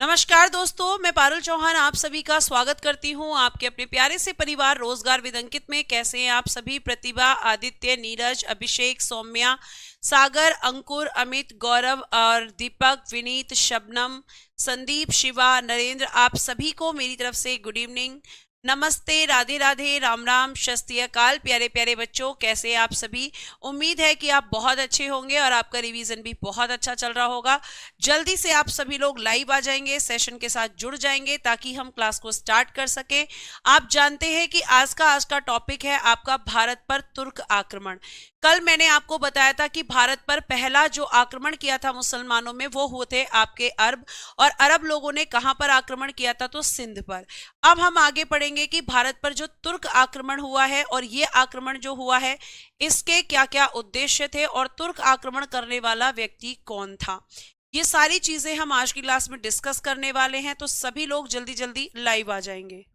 नमस्कार दोस्तों, मैं पारुल चौहान आप सभी का स्वागत करती हूं आपके अपने प्यारे से परिवार रोजगार विद अंकित में। कैसे हैं आप सभी? प्रतिभा, आदित्य, नीरज, अभिषेक, सौम्या, सागर, अंकुर, अमित, गौरव और दीपक, विनीत, शबनम, संदीप, शिवा, नरेंद्र, आप सभी को मेरी तरफ से गुड इवनिंग, नमस्ते, राधे राधे, राम राम, सत श्री अकाल। प्यारे प्यारे बच्चों, कैसे हैं आप सभी? उम्मीद है कि आप बहुत अच्छे होंगे और आपका रिवीजन भी बहुत अच्छा चल रहा होगा। जल्दी से आप सभी लोग लाइव आ जाएंगे, सेशन के साथ जुड़ जाएंगे ताकि हम क्लास को स्टार्ट कर सकें। आप जानते हैं कि आज का टॉपिक है आपका भारत पर तुर्क आक्रमण। कल मैंने आपको बताया था कि भारत पर पहला जो आक्रमण किया था मुसलमानों में वो हुए थे आपके अरब, और अरब लोगों ने कहां पर आक्रमण किया था? तो सिंध पर। अब हम आगे पढ़ेंगे कि भारत पर जो तुर्क आक्रमण हुआ है और ये आक्रमण जो हुआ है इसके क्या क्या उद्देश्य थे और तुर्क आक्रमण करने वाला व्यक्ति कौन था। ये सारी चीजें हम आज की क्लास में डिस्कस करने वाले हैं, तो सभी लोग जल्दी जल्दी लाइव आ जाएंगे।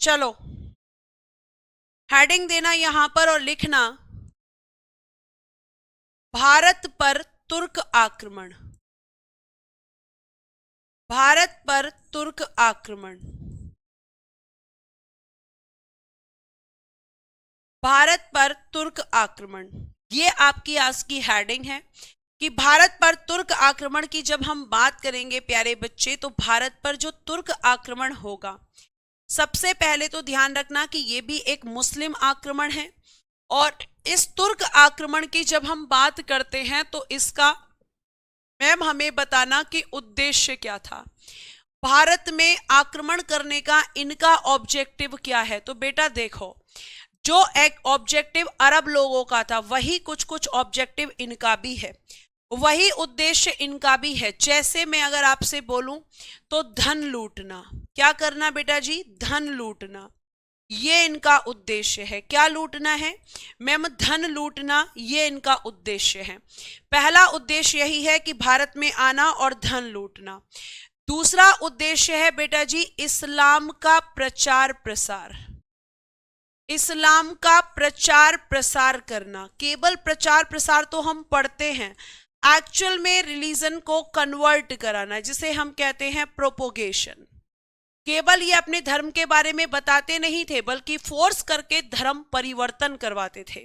चलो, हेडिंग देना यहां पर और लिखना भारत पर तुर्क आक्रमण। भारत पर तुर्क आक्रमण। भारत पर तुर्क आक्रमण, ये आपकी आज की हेडिंग है कि भारत पर तुर्क आक्रमण की जब हम बात करेंगे प्यारे बच्चे, तो भारत पर जो तुर्क आक्रमण होगा, सबसे पहले तो ध्यान रखना कि ये भी एक मुस्लिम आक्रमण है। और इस तुर्क आक्रमण की जब हम बात करते हैं तो इसका मैम हमें बताना कि उद्देश्य क्या था, भारत में आक्रमण करने का इनका ऑब्जेक्टिव क्या है। तो बेटा देखो, जो एक ऑब्जेक्टिव अरब लोगों का था वही कुछ कुछ ऑब्जेक्टिव इनका भी है, वही उद्देश्य इनका भी है। जैसे मैं अगर आपसे बोलूं तो धन लूटना, क्या करना बेटा जी? धन लूटना, ये इनका उद्देश्य है। क्या लूटना है मैम? धन लूटना, ये इनका उद्देश्य है। पहला उद्देश्य यही है कि भारत में आना और धन लूटना। दूसरा उद्देश्य है बेटा जी इस्लाम का प्रचार प्रसार, इस्लाम का प्रचार प्रसार करना। केवल प्रचार प्रसार तो हम पढ़ते हैं, एक्चुअल में रिलीजन को कन्वर्ट कराना, जिसे हम कहते हैं प्रोपोगेशन। केवल ये अपने धर्म के बारे में बताते नहीं थे बल्कि फोर्स करके धर्म परिवर्तन करवाते थे,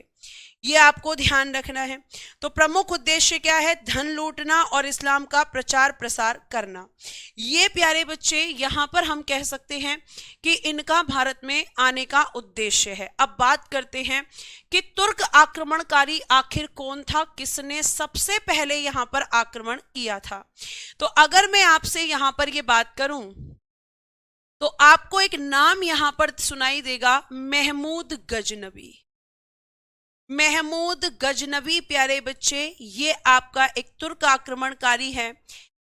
ये आपको ध्यान रखना है। तो प्रमुख उद्देश्य क्या है? धन लूटना और इस्लाम का प्रचार प्रसार करना। ये प्यारे बच्चे यहां पर हम कह सकते हैं कि इनका भारत में आने का उद्देश्य है। अब बात करते हैं कि तुर्क आक्रमणकारी आखिर कौन था, किसने सबसे पहले यहां पर आक्रमण किया था। तो अगर मैं आपसे यहां पर ये बात करूं तो आपको एक नाम यहां पर सुनाई देगा, महमूद गजनवी। महमूद गजनवी प्यारे बच्चे, ये आपका एक तुर्क आक्रमणकारी है।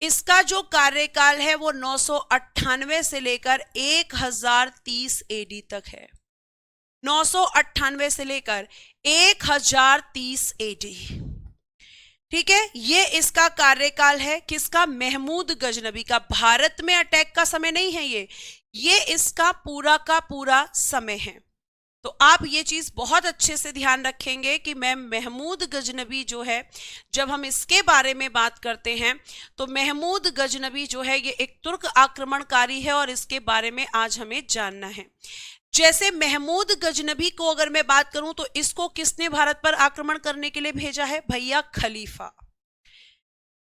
इसका जो कार्यकाल है वो 998 से लेकर 1030 एडी तक है। 998 से लेकर 1030 एडी, ठीक है। ये इसका कार्यकाल है, किसका? महमूद गजनवी का। भारत में अटैक का समय नहीं है ये इसका पूरा का पूरा समय है। तो आप ये चीज बहुत अच्छे से ध्यान रखेंगे कि मैम महमूद गजनवी जो है, जब हम इसके बारे में बात करते हैं तो महमूद गजनवी जो है ये एक तुर्क आक्रमणकारी है और इसके बारे में आज हमें जानना है। जैसे महमूद गजनवी को अगर मैं बात करूं तो इसको किसने भारत पर आक्रमण करने के लिए भेजा है? भैया खलीफा।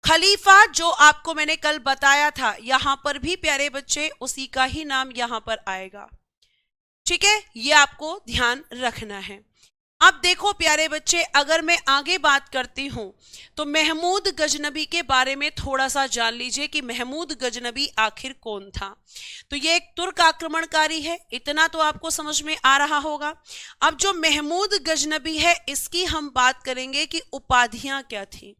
खलीफा जो आपको मैंने कल बताया था, यहां पर भी प्यारे बच्चे उसी का ही नाम यहां पर आएगा, ठीक है। ये आपको ध्यान रखना है। अब देखो प्यारे बच्चे, अगर मैं आगे बात करती हूं तो महमूद गजनवी के बारे में थोड़ा सा जान लीजिए कि महमूद गजनवी आखिर कौन था। तो ये एक तुर्क आक्रमणकारी है, इतना तो आपको समझ में आ रहा होगा। अब जो महमूद गजनवी है इसकी हम बात करेंगे कि उपाधियां क्या थी,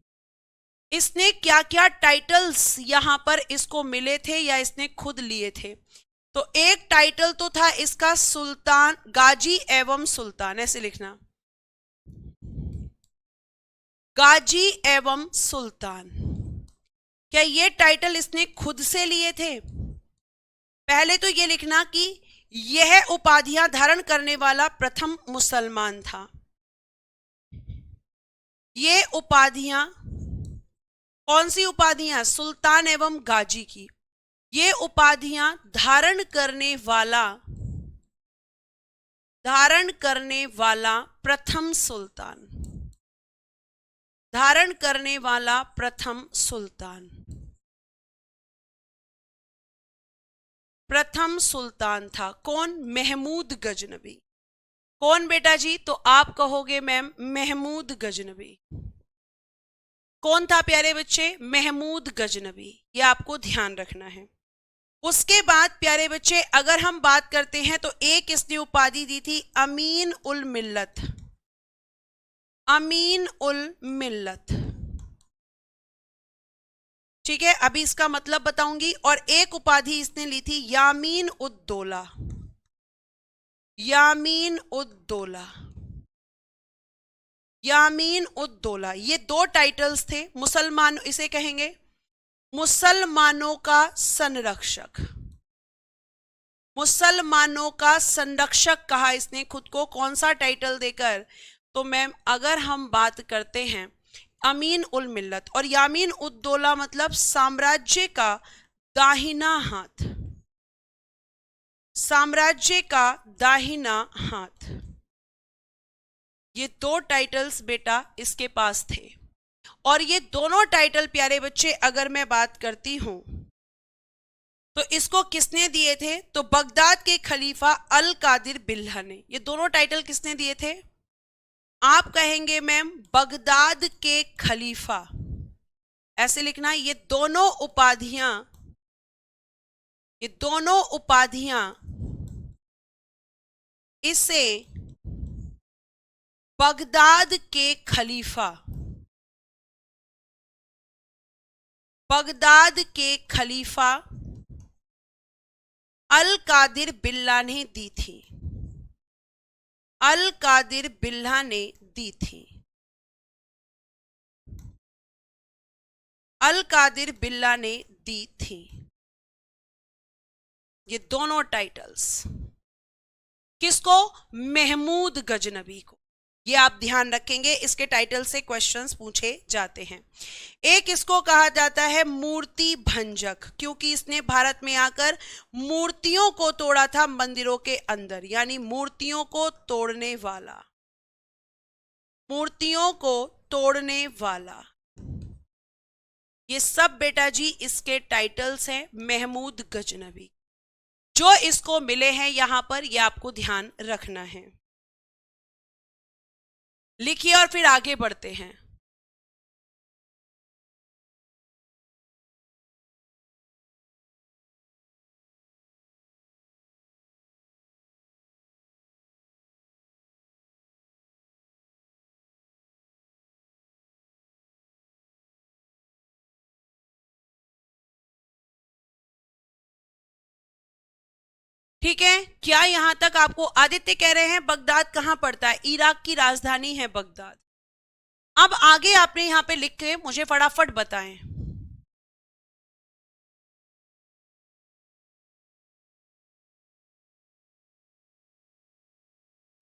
इसने क्या क्या टाइटल्स यहां पर इसको मिले थे या इसने खुद लिए थे। तो एक टाइटल तो था इसका सुल्तान, गाजी एवं सुल्तान, ऐसे लिखना, गाजी एवं सुल्तान। क्या ये टाइटल इसने खुद से लिए थे? पहले तो ये लिखना कि यह उपाधियां धारण करने वाला प्रथम मुसलमान था। ये उपाधियां कौन सी उपाधियां? सुल्तान एवं गाजी की। ये उपाधियां धारण करने वाला प्रथम सुल्तान, धारण करने वाला प्रथम सुल्तान, प्रथम सुल्तान था कौन? महमूद गजनबी। कौन बेटा जी? तो आप कहोगे मैम महमूद गजनबी। कौन था प्यारे बच्चे? महमूद गजनबी। ये आपको ध्यान रखना है। उसके बाद प्यारे बच्चे अगर हम बात करते हैं तो एक इसने उपाधि दी थी अमीन उल मिल्लत, अमीन उल मिल्लत, ठीक है, अभी इसका मतलब बताऊंगी। और एक उपाधि इसने ली थी यामीन उद्दौला, यामीन उद्दौला, यामीन उद्दौला। ये दो टाइटल्स थे। मुसलमान, इसे कहेंगे मुसलमानों का संरक्षक, मुसलमानों का संरक्षक कहा इसने खुद को। कौन सा टाइटल देकर? तो मैम अगर हम बात करते हैं अमीन उल मिल्लत, और यामीन उद्दौला मतलब साम्राज्य का दाहिना हाथ, साम्राज्य का दाहिना हाथ। ये दो टाइटल्स बेटा इसके पास थे। और ये दोनों टाइटल प्यारे बच्चे अगर मैं बात करती हूं तो इसको किसने दिए थे? तो बगदाद के खलीफा अल कादिर बिल्ला ने। ये दोनों टाइटल किसने दिए थे? आप कहेंगे मैम बगदाद के खलीफा, ऐसे लिखना। ये दोनों उपाधियां इसे बगदाद के खलीफा, बगदाद के खलीफा अल कादिर बिल्ला ने दी थी, अल कादिर बिल्ला ने दी थी, अल कादिर बिल्ला ने दी थी। ये दोनों टाइटल्स किसको? महमूद गजनबी को। ये आप ध्यान रखेंगे, इसके टाइटल से क्वेश्चंस पूछे जाते हैं। एक इसको कहा जाता है मूर्ति भंजक, क्योंकि इसने भारत में आकर मूर्तियों को तोड़ा था मंदिरों के अंदर, यानी मूर्तियों को तोड़ने वाला, मूर्तियों को तोड़ने वाला। ये सब बेटा जी इसके टाइटल्स हैं महमूद गजनबी, जो इसको मिले हैं यहां पर। ये आपको ध्यान रखना है। लिखिए और फिर आगे बढ़ते हैं। ठीक है, क्या यहां तक आपको? आदित्य कह रहे हैं बगदाद कहां पड़ता है? इराक की राजधानी है बगदाद। अब आगे आपने यहां पे लिख के मुझे फटाफट बताएं।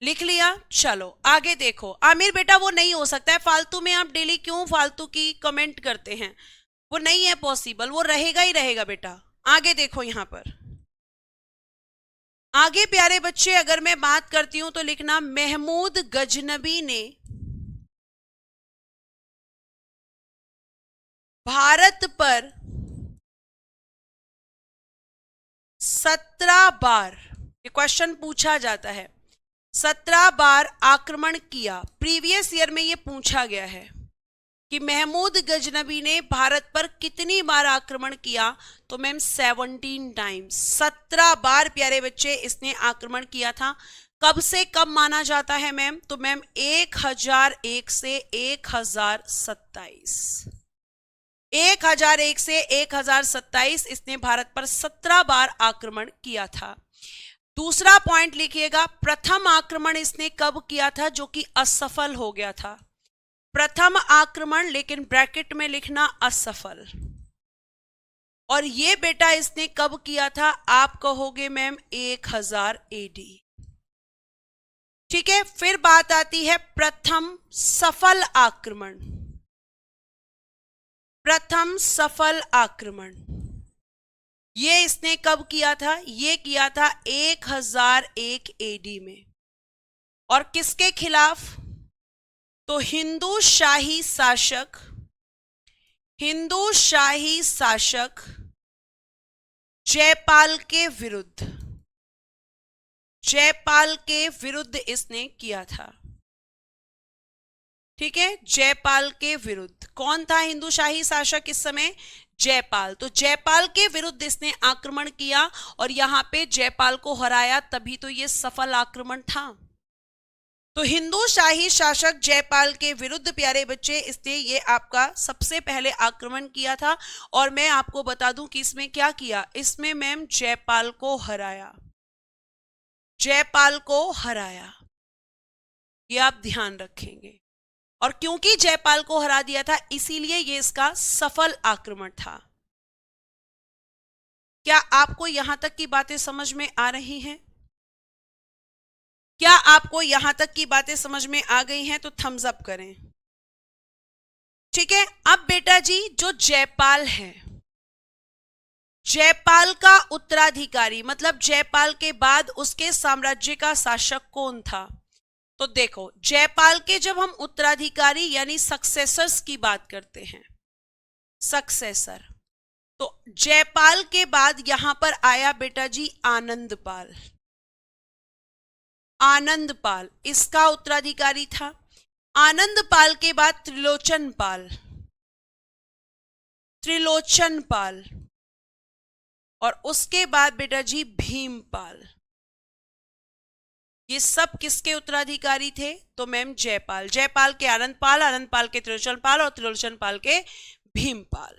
लिख लिया? चलो आगे देखो। आमिर बेटा वो नहीं हो सकता है, फालतू में आप डेली क्यों फालतू की कमेंट करते हैं? वो नहीं है पॉसिबल, वो रहेगा ही रहेगा बेटा। आगे देखो यहां पर, आगे प्यारे बच्चे अगर मैं बात करती हूं तो लिखना महमूद गजनबी ने भारत पर 17 बार, ये क्वेश्चन पूछा जाता है, 17 बार आक्रमण किया। प्रीवियस ईयर में ये पूछा गया है कि महमूद गजनबी ने भारत पर कितनी बार आक्रमण किया? तो मैम 17 टाइम्स, 17 बार प्यारे बच्चे इसने आक्रमण किया था। कब से कब माना जाता है मैम? तो मैम 1001 से 1027। 1001 से 1027 इसने भारत पर 17 बार आक्रमण किया था। दूसरा पॉइंट लिखिएगा, प्रथम आक्रमण इसने कब किया था जो कि असफल हो गया था। प्रथम आक्रमण, लेकिन ब्रैकेट में लिखना असफल। और ये बेटा इसने कब किया था, आप कहोगे मैम 1000 एडी। ठीक है, फिर बात आती है प्रथम सफल आक्रमण। प्रथम सफल आक्रमण ये इसने कब किया था, ये किया था 1001 एडी में। और किसके खिलाफ, तो हिंदू शाही शासक जयपाल के विरुद्ध, जयपाल के विरुद्ध इसने किया था। ठीक है, जयपाल के विरुद्ध। कौन था हिंदू शाही शासक इस समय, जयपाल। तो जयपाल के विरुद्ध इसने आक्रमण किया और यहां पे जयपाल को हराया, तभी तो ये सफल आक्रमण था। तो हिंदू शाही शासक जयपाल के विरुद्ध प्यारे बच्चे इसने ये आपका सबसे पहले आक्रमण किया था। और मैं आपको बता दूं कि इसमें क्या किया, इसमें मैम जयपाल को हराया, जयपाल को हराया, ये आप ध्यान रखेंगे। और क्योंकि जयपाल को हरा दिया था इसीलिए ये इसका सफल आक्रमण था। क्या आपको यहां तक की बातें समझ में आ रही हैं? क्या आपको यहां तक की बातें समझ में आ गई हैं? तो थम्स अप करें। ठीक है, अब बेटा जी जो जयपाल है, जयपाल का उत्तराधिकारी मतलब जयपाल के बाद उसके साम्राज्य का शासक कौन था। तो देखो, जयपाल के जब हम उत्तराधिकारी यानी सक्सेसर्स की बात करते हैं, सक्सेसर, तो जयपाल के बाद यहां पर आया बेटा जी आनंदपाल। आनंदपाल इसका उत्तराधिकारी था। आनंदपाल के बाद त्रिलोचनपाल, त्रिलोचनपाल, और उसके बाद बेटा जी भीमपाल। ये सब किसके उत्तराधिकारी थे, तो मैम जयपाल। जयपाल के आनंदपाल, आनंदपाल के त्रिलोचनपाल और त्रिलोचनपाल के भीमपाल।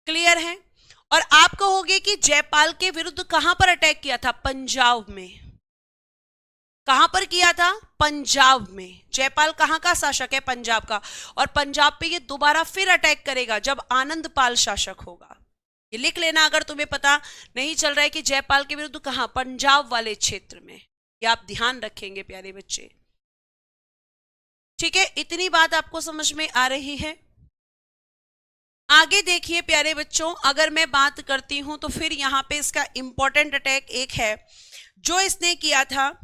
क्लियर है। और आप कहोगे कि जयपाल के विरुद्ध कहां पर अटैक किया था, पंजाब में। कहां पर किया था, पंजाब में। जयपाल कहां का शासक है, पंजाब का। और पंजाब पे ये दोबारा फिर अटैक करेगा जब आनंदपाल शासक होगा। ये लिख लेना अगर तुम्हें पता नहीं चल रहा है कि जयपाल के विरुद्ध कहां, पंजाब वाले क्षेत्र में। ये आप ध्यान रखेंगे प्यारे बच्चे। ठीक है, इतनी बात आपको समझ में आ रही है। आगे देखिए प्यारे बच्चों, अगर मैं बात करती हूं तो फिर यहां पे इसका इंपॉर्टेंट अटैक एक है जो इसने किया था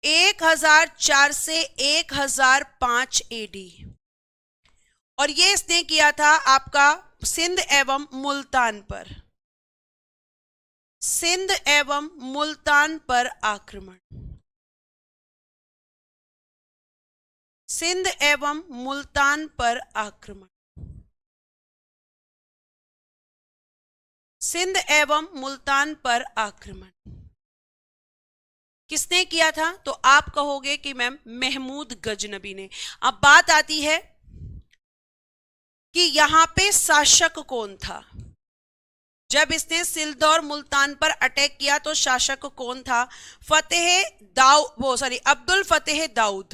1004 से 1005 एडी। और ये इसने किया था आपका सिंध एवं मुल्तान पर, सिंध एवं मुल्तान पर आक्रमण, सिंध एवं मुल्तान पर आक्रमण, सिंध एवं मुल्तान पर आक्रमण किसने किया था, तो आप कहोगे कि मैम महमूद गजनबी ने। अब बात आती है कि यहां पे शासक कौन था। जब इसने सिल्द और मुल्तान पर अटैक किया तो शासक कौन था, अब्दुल फतेह दाऊद,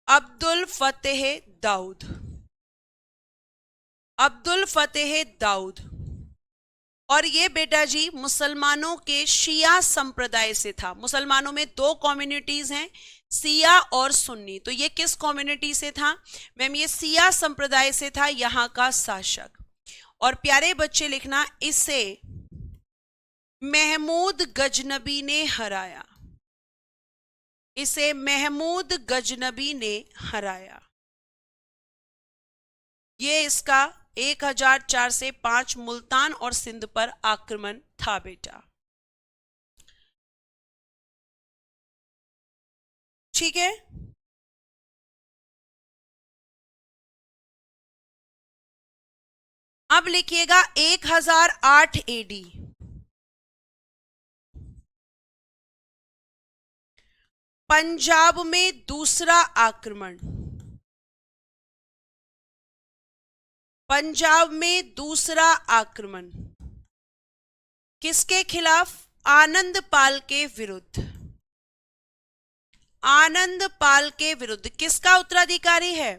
अब्दुल फतेह दाऊद, अब्दुल फतेह दाऊद। और ये बेटा जी मुसलमानों के शिया संप्रदाय से था। मुसलमानों में दो कम्युनिटीज हैं, सिया और सुन्नी। तो ये किस कम्युनिटी से था, मैम ये सिया संप्रदाय से था यहां का शासक। और प्यारे बच्चे लिखना, इसे महमूद गजनबी ने हराया, इसे महमूद गजनबी ने हराया। ये इसका 1004 से 5 मुल्तान और सिंध पर आक्रमण था बेटा। ठीक है, अब लिखिएगा 1008 एडी। पंजाब में दूसरा आक्रमण, पंजाब में दूसरा आक्रमण किसके खिलाफ? आनंद पाल के विरुद्ध। आनंद पाल के विरुद्ध किसका उत्तराधिकारी है?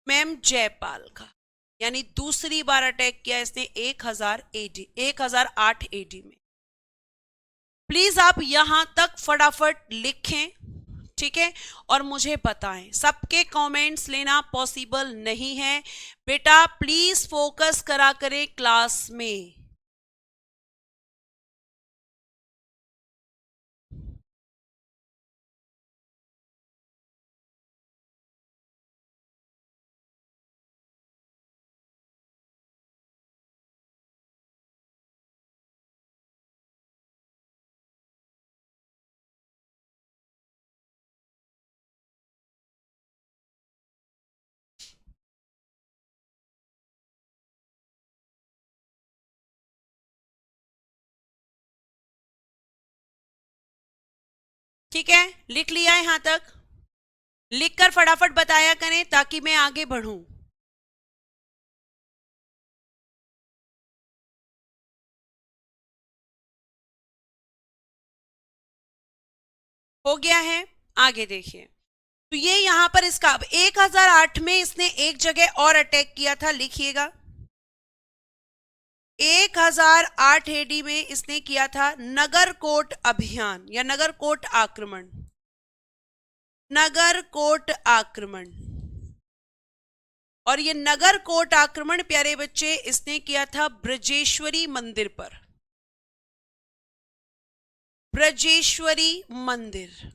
मैम जयपाल का। यानी दूसरी बार अटैक किया इसने 1008 एडी में। प्लीज आप यहां तक फटाफट लिखें, ठीक है, और मुझे बताएं। सबके कमेंट्स लेना पॉसिबल नहीं है बेटा, प्लीज फोकस करा करें क्लास में। ठीक है, लिख लिया यहां तक? लिखकर फटाफट बताया करें ताकि मैं आगे बढ़ूं। हो गया है? आगे देखिए, तो ये यहां पर इसका 1008 में इसने एक जगह और अटैक किया था, लिखिएगा 1008 एडी में इसने किया था नगरकोट अभियान या नगरकोट आक्रमण। नगरकोट आक्रमण, और ये नगरकोट आक्रमण प्यारे बच्चे इसने किया था ब्रजेश्वरी मंदिर पर। ब्रजेश्वरी मंदिर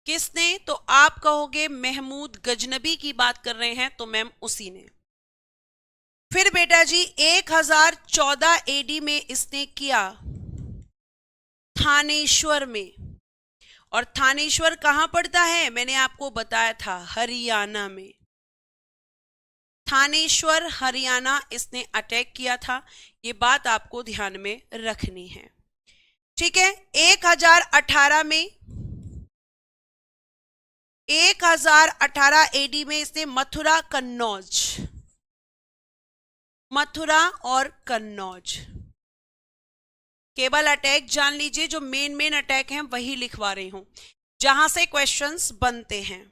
किसने? तो आप कहोगे महमूद गजनबी की बात कर रहे हैं, तो मैम उसी ने। फिर बेटा जी 1014 एडी में इसने किया थानेश्वर में, और थानेश्वर कहां पड़ता है? मैंने आपको बताया था हरियाणा में। थानेश्वर हरियाणा इसने अटैक किया था, ये बात आपको ध्यान में रखनी है, ठीक है। 1018 में 1018 एडी में इसने मथुरा कन्नौज, मथुरा और कन्नौज केवल अटैक जान लीजिए, जो मेन अटैक हैं वही लिखवा रही हूं जहां से क्वेश्चंस बनते हैं।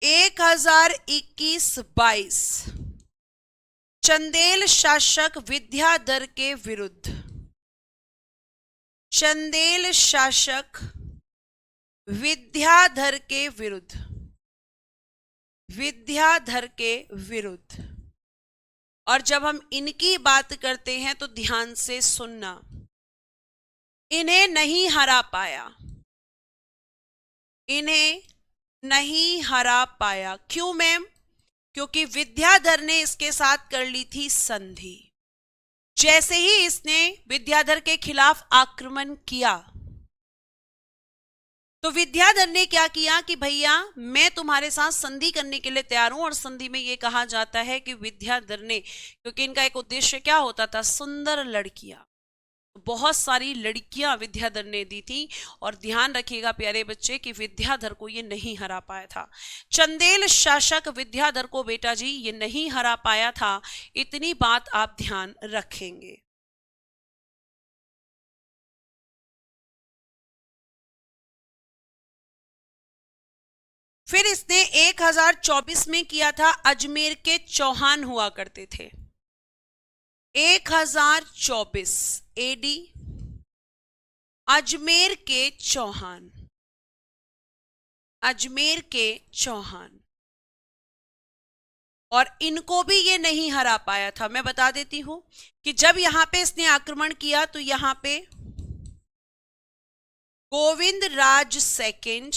1021-22 चंदेल शासक विद्याधर के विरुद्ध, चंदेल शासक विद्याधर के विरुद्ध, विद्याधर के विरुद्ध। और जब हम इनकी बात करते हैं तो ध्यान से सुनना, इन्हें नहीं हरा पाया, इन्हें नहीं हरा पाया। क्यों मैम? क्योंकि विद्याधर ने इसके साथ कर ली थी संधि। जैसे ही इसने विद्याधर के खिलाफ आक्रमण किया तो विद्याधर ने क्या किया कि भैया मैं तुम्हारे साथ संधि करने के लिए तैयार हूं। और संधि में यह कहा जाता है कि विद्याधर ने, क्योंकि इनका एक उद्देश्य क्या होता था? सुंदर लड़कियां, बहुत सारी लड़कियां विद्याधर ने दी थी। और ध्यान रखिएगा प्यारे बच्चे कि विद्याधर को ये नहीं हरा पाया था। चंदेल शासक विद्याधर को बेटा जी ये नहीं हरा पाया था, इतनी बात आप ध्यान रखेंगे। फिर इसने 1024 में किया था, अजमेर के चौहान हुआ करते थे। 1024 एडी अजमेर के चौहान, अजमेर के चौहान, और इनको भी ये नहीं हरा पाया था। मैं बता देती हूं कि जब यहां पे इसने आक्रमण किया तो यहां पे गोविंद राज सेकंड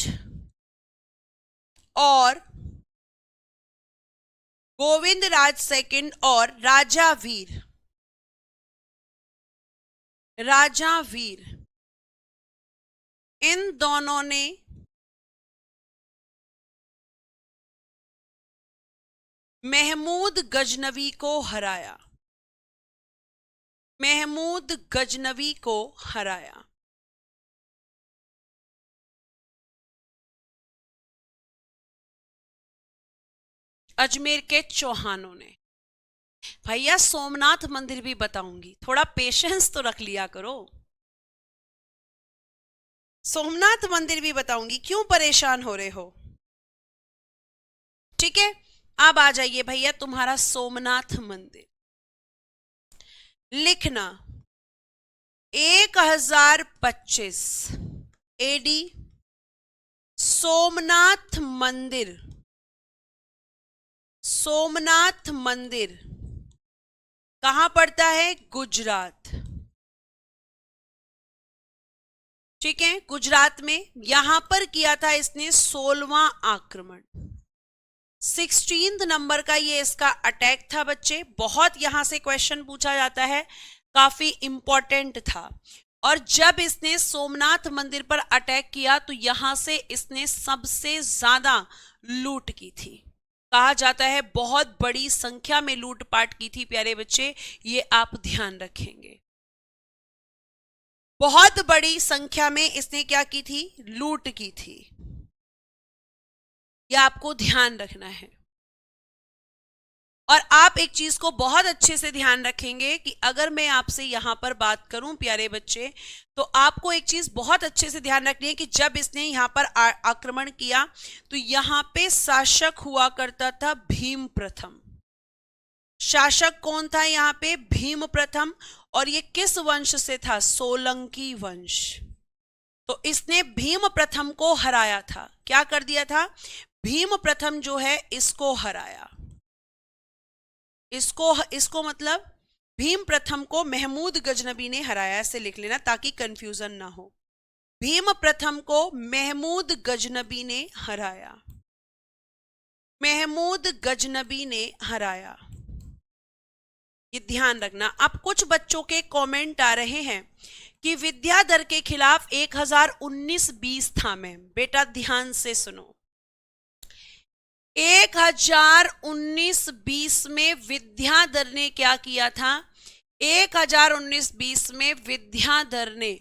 और गोविंद राज सेकंड और राजा वीर, राजा वीर, इन दोनों ने महमूद गजनवी को हराया, महमूद गजनवी को हराया। अजमेर के चौहानों ने। भैया सोमनाथ मंदिर भी बताऊंगी, थोड़ा पेशेंस तो रख लिया करो। सोमनाथ मंदिर भी बताऊंगी, क्यों परेशान हो रहे हो? ठीक है, अब आ जाइए भैया तुम्हारा सोमनाथ मंदिर। लिखना 1025 एडी सोमनाथ मंदिर, सोमनाथ मंदिर कहां पड़ता है? गुजरात। ठीक है, गुजरात में। यहां पर किया था इसने 16वां आक्रमण। 16 नंबर का ये इसका अटैक था बच्चे। बहुत यहां से क्वेश्चन पूछा जाता है, काफी इंपॉर्टेंट था। और जब इसने सोमनाथ मंदिर पर अटैक किया तो यहां से इसने सबसे ज्यादा लूट की थी। कहा जाता है बहुत बड़ी संख्या में लूटपाट की थी प्यारे बच्चे, ये आप ध्यान रखेंगे। बहुत बड़ी संख्या में इसने क्या की थी? लूट की थी। यह आपको ध्यान रखना है। और आप एक चीज को बहुत अच्छे से ध्यान रखेंगे कि अगर मैं आपसे यहां पर बात करूं प्यारे बच्चे, तो आपको एक चीज बहुत अच्छे से ध्यान रखनी है कि जब इसने यहां पर आक्रमण किया तो यहां पे शासक हुआ करता था भीम प्रथम। शासक कौन था यहां पे? भीम प्रथम। और ये किस वंश से था? सोलंकी वंश। तो इसने भीम प्रथम को हराया था। क्या कर दिया था? भीम प्रथम जो है इसको हराया। इसको मतलब भीम प्रथम को महमूद गजनबी ने हराया, ऐसे लिख लेना ताकि कंफ्यूजन ना हो। भीम प्रथम को महमूद गजनबी ने हराया, महमूद गजनबी ने हराया। ये ध्यान रखना। अब कुछ बच्चों के कमेंट आ रहे हैं कि विद्याधर के खिलाफ 1019-20 था। मैम बेटा ध्यान से सुनो, 1019-20 में विद्याधर ने क्या किया था? 1019-20 में विद्याधर ने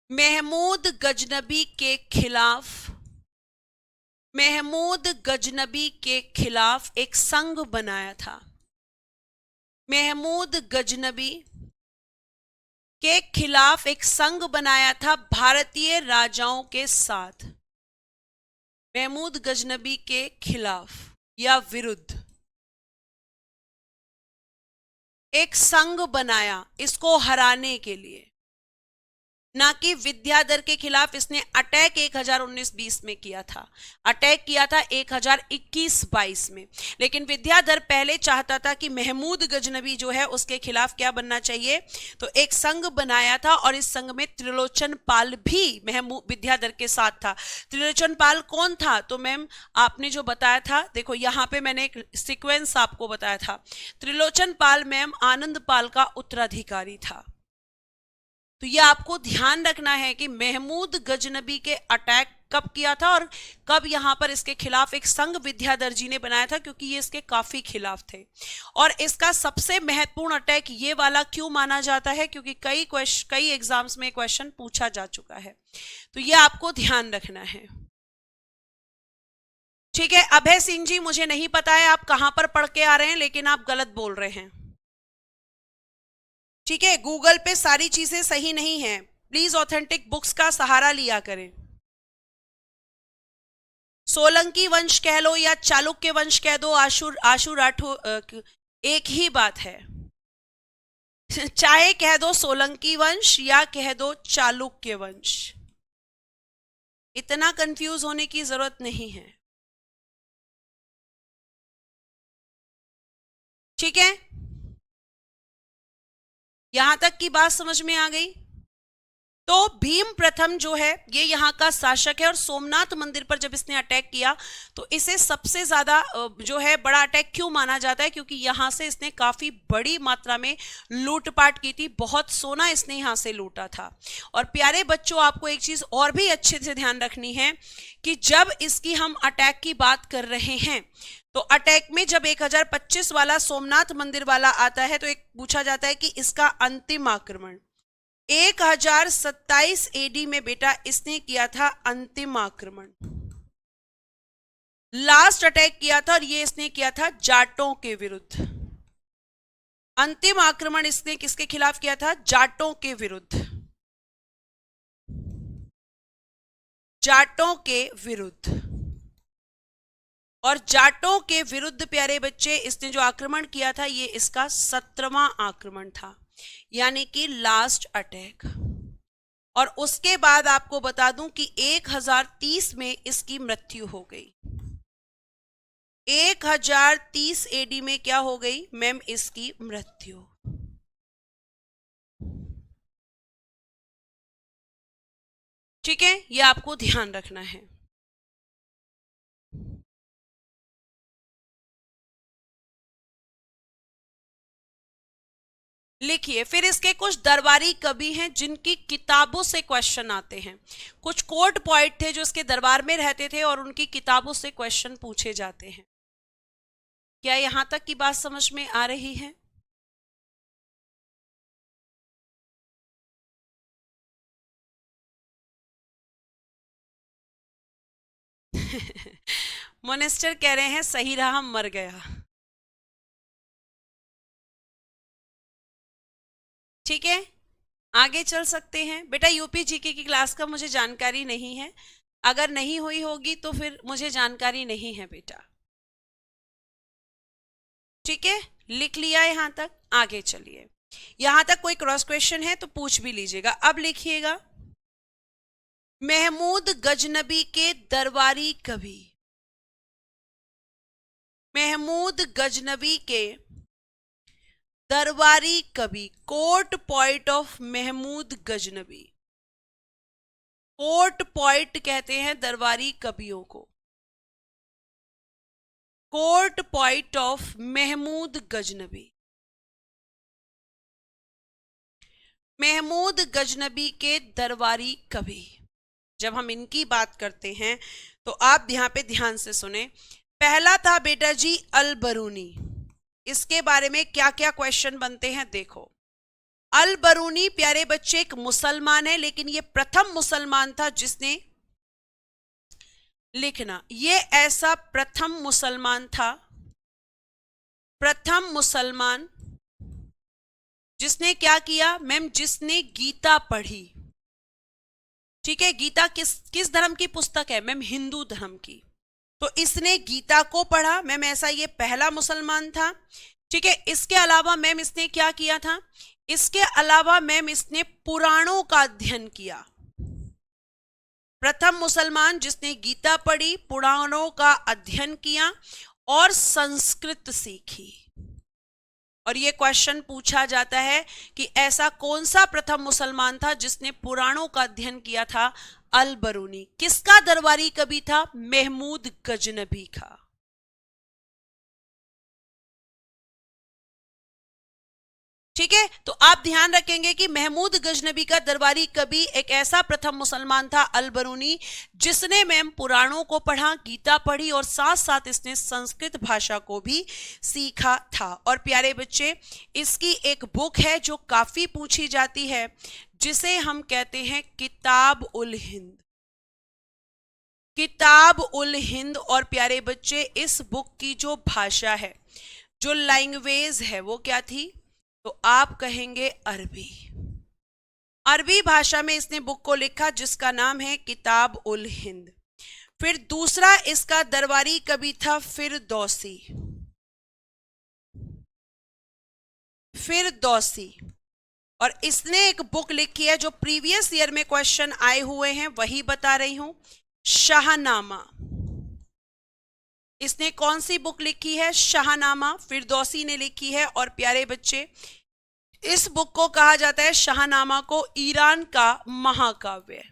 महमूद गजनबी के खिलाफ, महमूद गजनबी के खिलाफ एक संघ बनाया था। महमूद गजनबी के खिलाफ एक संघ बनाया था भारतीय राजाओं के साथ। महमूद गजनबी के खिलाफ या विरुद्ध एक संघ बनाया इसको हराने के लिए, ना कि विद्याधर के खिलाफ इसने अटैक 1019-20 में किया था। अटैक किया था 1021-22 में। लेकिन विद्याधर पहले चाहता था कि महमूद गजनबी जो है उसके खिलाफ क्या बनना चाहिए, तो एक संघ बनाया था। और इस संघ में त्रिलोचन पाल भी विद्याधर के साथ था। त्रिलोचन पाल कौन था? तो मैम आपने जो बताया था, देखो यहाँ पे मैंने एक सिक्वेंस आपको बताया था। त्रिलोचन पाल मैम आनंद पाल का उत्तराधिकारी था। तो ये आपको ध्यान रखना है कि महमूद गजनबी के अटैक कब किया था और कब यहां पर इसके खिलाफ एक संघ विद्याधर जी ने बनाया था, क्योंकि ये इसके काफी खिलाफ थे। और इसका सबसे महत्वपूर्ण अटैक ये वाला क्यों माना जाता है? क्योंकि कई एग्जाम्स में क्वेश्चन पूछा जा चुका है। तो ये आपको ध्यान रखना है। ठीक है, अभय सिंह जी मुझे नहीं पता है आप कहां पर पढ़ के आ रहे हैं, लेकिन आप गलत बोल रहे हैं। ठीक है, गूगल पे सारी चीजें सही नहीं है, प्लीज ऑथेंटिक बुक्स का सहारा लिया करें। सोलंकी वंश कह लो या चालुक्य वंश कह दो, आशु राठौर एक ही बात है। चाहे कह दो सोलंकी वंश या कह दो चालुक्य वंश, इतना कंफ्यूज होने की जरूरत नहीं है। ठीक है, यहां तक की बात समझ में आ गई? तो भीम प्रथम जो है ये यहाँ का शासक है और सोमनाथ मंदिर पर जब इसने अटैक किया तो इसे सबसे ज्यादा जो है बड़ा अटैक क्यों माना जाता है, क्योंकि यहाँ से इसने काफी बड़ी मात्रा में लूटपाट की थी, बहुत सोना इसने यहाँ से लूटा था। और प्यारे बच्चों, आपको एक चीज और भी अच्छे से ध्यान रखनी है कि जब इसकी हम अटैक की बात कर रहे हैं तो अटैक में जब 1025 वाला सोमनाथ मंदिर वाला आता है तो एक पूछा जाता है कि इसका अंतिम आक्रमण 1027 एडी में बेटा इसने किया था अंतिम आक्रमण, लास्ट अटैक किया था और ये इसने किया था जाटों के विरुद्ध। अंतिम आक्रमण इसने किसके खिलाफ किया था? जाटों के विरुद्ध, जाटों के विरुद्ध। और जाटों के विरुद्ध प्यारे बच्चे इसने जो आक्रमण किया था ये इसका 17वां आक्रमण था, यानी कि लास्ट अटैक। और उसके बाद आपको बता दूं कि 1030 में इसकी मृत्यु हो गई। 1030 एडी में क्या हो गई मैम? इसकी मृत्यु। ठीक है, ये आपको ध्यान रखना है। लिखिए, फिर इसके कुछ दरबारी कवि हैं जिनकी किताबों से क्वेश्चन आते हैं। कुछ कोर्ट पॉइंट थे जो इसके दरबार में रहते थे और उनकी किताबों से क्वेश्चन पूछे जाते हैं। क्या यहां तक की बात समझ में आ रही है? मोनेस्टर कह रहे हैं सही रहा, मर गया। ठीक है, आगे चल सकते हैं। बेटा यूपी जीके की क्लास का मुझे जानकारी नहीं है, अगर नहीं हुई होगी तो फिर मुझे जानकारी नहीं है बेटा। ठीक है, लिख लिया यहां तक, आगे चलिए। यहां तक कोई क्रॉस क्वेश्चन है तो पूछ भी लीजिएगा। अब लिखिएगा, महमूद गजनबी के दरबारी कवि, महमूद गजनबी के दरबारी कवि, court poet of Mahmud Ghaznavi. Court poet कहते हैं दरबारी कवियों को, court poet of Mahmud Ghaznavi. Mahmud Ghaznavi के दरबारी कवि, जब हम इनकी बात करते हैं तो आप यहां पे ध्यान से सुने। पहला था बेटा जी अल बरूनी। इसके बारे में क्या क्या क्वेश्चन बनते हैं देखो। अल बरूनी प्यारे बच्चे एक मुसलमान है, लेकिन ये प्रथम मुसलमान था जिसने, लिखना, ये ऐसा प्रथम मुसलमान था, प्रथम मुसलमान जिसने क्या किया मैम? जिसने गीता पढ़ी। ठीक है, गीता किस धर्म की पुस्तक है मैम? हिंदू धर्म की। तो इसने गीता को पढ़ा मैम, ऐसा ये पहला मुसलमान था। ठीक है, इसके अलावा मैम इसने क्या किया था? इसके अलावा मैम इसने पुराणों का अध्ययन किया। प्रथम मुसलमान जिसने गीता पढ़ी, पुराणों का अध्ययन किया और संस्कृत सीखी। और ये क्वेश्चन पूछा जाता है कि ऐसा कौन सा प्रथम मुसलमान था जिसने पुराणों का अध्ययन किया था? अल बरूनी। किसका दरबारी कवि था? महमूद गजनबी का। ठीक है, तो आप ध्यान रखेंगे कि महमूद गजनबी का दरबारी कवि एक ऐसा प्रथम मुसलमान था अल बरूनी जिसने मैम पुराणों को पढ़ा, गीता पढ़ी और साथ साथ इसने संस्कृत भाषा को भी सीखा था। और प्यारे बच्चे, इसकी एक बुक है जो काफी पूछी जाती है जिसे हम कहते हैं किताब उल हिंद। किताब उल हिंद। और प्यारे बच्चे, इस बुक की जो भाषा है, जो लैंग्वेज है, वो क्या थी? तो आप कहेंगे अरबी। अरबी भाषा में इसने बुक को लिखा जिसका नाम है किताब उल हिंद। फिर दूसरा इसका दरबारी कवि था फिरदौसी। फिरदौसी। और इसने एक बुक लिखी है जो प्रीवियस ईयर में क्वेश्चन आए हुए हैं, वही बता रही हूं, शाहनामा। इसने कौन सी बुक लिखी है? शाहनामा फिरदौसी ने लिखी है। और प्यारे बच्चे, इस बुक को कहा जाता है, शाहनामा को, ईरान का महाकाव्य।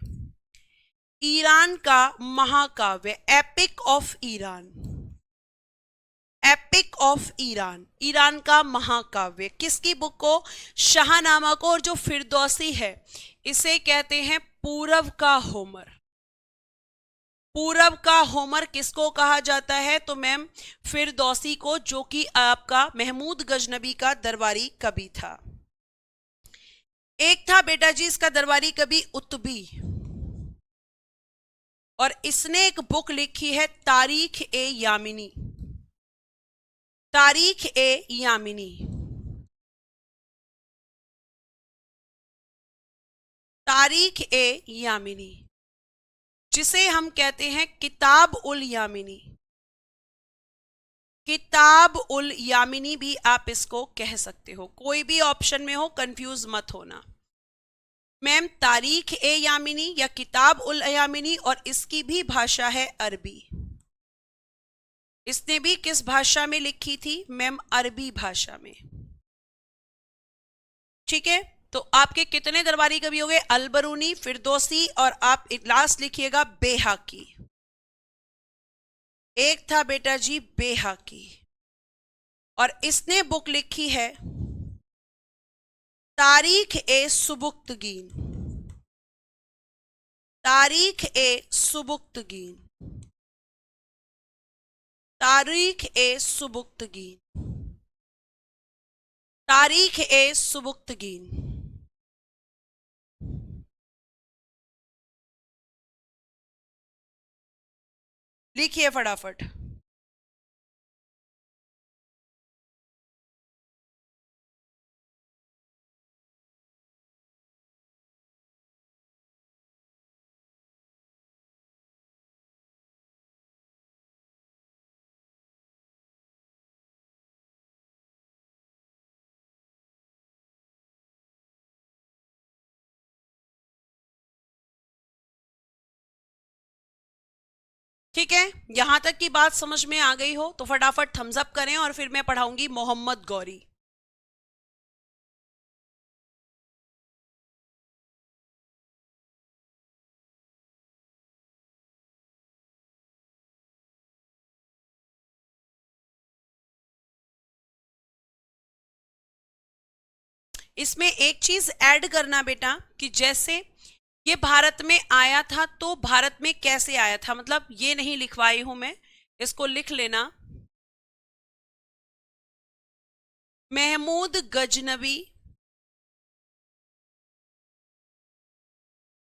ईरान का महाकाव्य, epic of Iran. Epic of Iran, Iran का महाकाव्य। किसकी बुक को? शाहनामा को। और जो फिरदौसी है इसे कहते हैं पूरब का होमर। पूरब का होमर किसको कहा जाता है? तो मैम फिरदौसी को, जो कि आपका महमूद गजनबी का दरबारी कवि था। एक था बेटा जी इसका दरबारी कवि उत्बी, और इसने एक बुक लिखी है तारीख ए यामिनी। तारीख ए यामिनी, तारीख ए यामिनी, जिसे हम कहते हैं किताब उल यामिनी। किताब उल यामिनी भी आप इसको कह सकते हो, कोई भी ऑप्शन में हो, कंफ्यूज मत होना। मैम तारीख ए यामिनी या किताब उल यामिनी, और इसकी भी भाषा है अरबी। इसने भी किस भाषा में लिखी थी? मैम अरबी भाषा में। ठीक है, तो आपके कितने दरबारी कवि हो गए? अलबरूनी, फिरदौसी, और आप लास्ट लिखिएगा बेहाकी। एक था बेटा जी बेहाकी, और इसने बुक लिखी है तारीख ए सुबुक्तगीन। तारीख ए सुबुक्तगीन, तारीख ए सुबुक्तगीन, तारीख ए सुबुक्तगीन। लिखिए फटाफट। ठीक है, यहां तक की बात समझ में आ गई हो तो फटाफट थम्स अप करें, और फिर मैं पढ़ाऊंगी मोहम्मद गौरी। इसमें एक चीज ऐड करना बेटा कि जैसे ये भारत में आया था, तो भारत में कैसे आया था, मतलब ये नहीं लिखवाई हूं मैं, इसको लिख लेना। महमूद गजनबी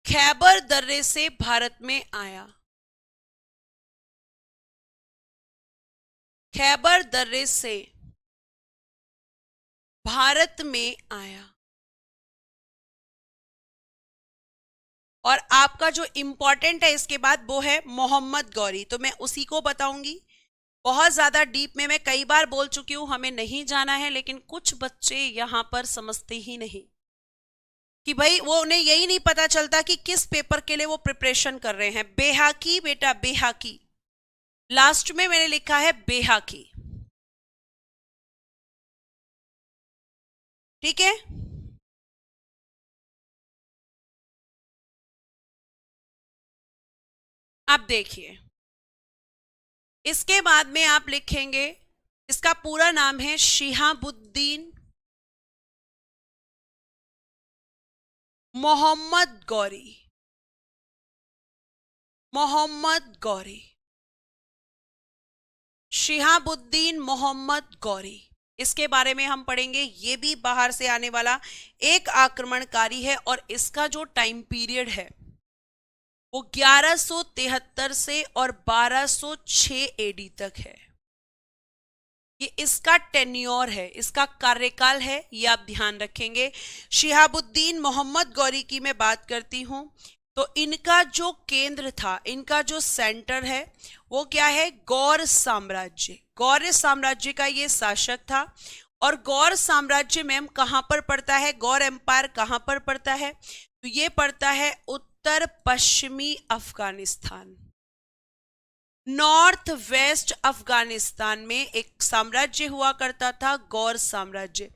खैबर दर्रे से भारत में आया। खैबर दर्रे से भारत में आया। और आपका जो इंपॉर्टेंट है इसके बाद वो है मोहम्मद गौरी, तो मैं उसी को बताऊंगी। बहुत ज्यादा डीप में मैं कई बार बोल चुकी हूं, हमें नहीं जाना है, लेकिन कुछ बच्चे यहां पर समझते ही नहीं कि भाई वो उन्हें यही नहीं पता चलता कि किस पेपर के लिए वो प्रिपरेशन कर रहे हैं। बेहाकी बेटा बेहाकी, लास्ट में मैंने लिखा है बेहाकी। ठीक है, अब देखिए इसके बाद में आप लिखेंगे, इसका पूरा नाम है शिहाबुद्दीन मोहम्मद गौरी। मोहम्मद गौरी, शिहाबुद्दीन मोहम्मद गौरी, इसके बारे में हम पढ़ेंगे। ये भी बाहर से आने वाला एक आक्रमणकारी है, और इसका जो टाइम पीरियड है वो 1173 से और 1206 एडी तक है। ये इसका टेन्योर है, इसका कार्यकाल है, ये आप ध्यान रखेंगे। शिहाबुद्दीन मोहम्मद गौरी की मैं बात करती हूं, तो इनका जो केंद्र था, इनका जो सेंटर है वो क्या है? गौर साम्राज्य। गौर साम्राज्य का ये शासक था। और गौर साम्राज्य मैम कहां पर पड़ता है? गौर एम्पायर कहां पर पड़ता है? तो ये पड़ता है उत्तर पश्चिमी अफगानिस्तान, नॉर्थ वेस्ट अफगानिस्तान में एक साम्राज्य हुआ करता था, गौर साम्राज्य।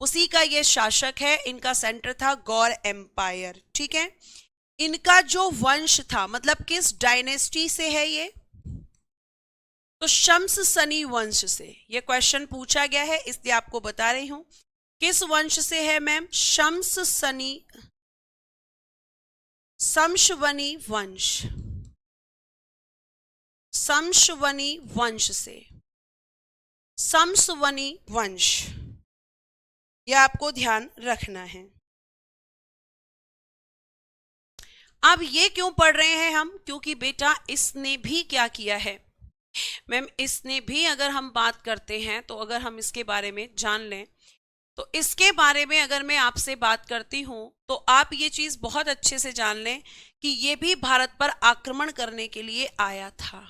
उसी का ये शासक है, इनका सेंटर था गौर एम्पायर। ठीक है, इनका जो वंश था, मतलब किस डायनेस्टी से है ये, तो शम्स सनी वंश से। ये क्वेश्चन पूछा गया है, इसलिए आपको बता रही हूं किस वंश से है मैम, शम्स सनी, शमशवनी वंश, शमशवनी वंश से, शमशवनी वंश, यह आपको ध्यान रखना है। अब ये क्यों पढ़ रहे हैं हम, क्योंकि बेटा इसने भी क्या किया है मैम, इसने भी अगर हम बात करते हैं तो अगर हम इसके बारे में जान लें, तो इसके बारे में अगर मैं आपसे बात करती हूं तो आप ये चीज बहुत अच्छे से जान लें कि ये भी भारत पर आक्रमण करने के लिए आया था।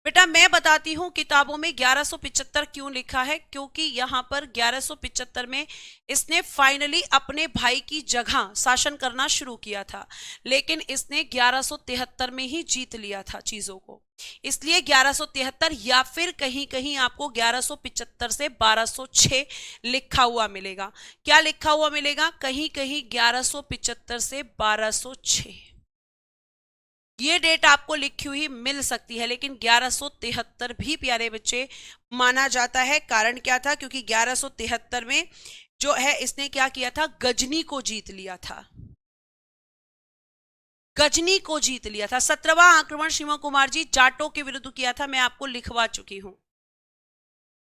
बेटा मैं बताती हूं किताबों में 1175 क्यों लिखा है, क्योंकि यहां पर 1175 में इसने फाइनली अपने भाई की जगह शासन करना शुरू किया था, लेकिन इसने 1173 में ही जीत लिया था चीजों को, इसलिए 1173 या फिर कहीं कहीं आपको 1175 से 1206 लिखा हुआ मिलेगा। क्या लिखा हुआ मिलेगा, कहीं कहीं 1175 से 1206, ये डेट आपको लिखी हुई मिल सकती है, लेकिन 1173 भी प्यारे बच्चे माना जाता है। कारण क्या था, क्योंकि 1173 में जो है इसने क्या किया था, गजनी को जीत लिया था, गजनी को जीत लिया था। 17वां आक्रमण शिव कुमार जी जाटों के विरुद्ध किया था, मैं आपको लिखवा चुकी हूं।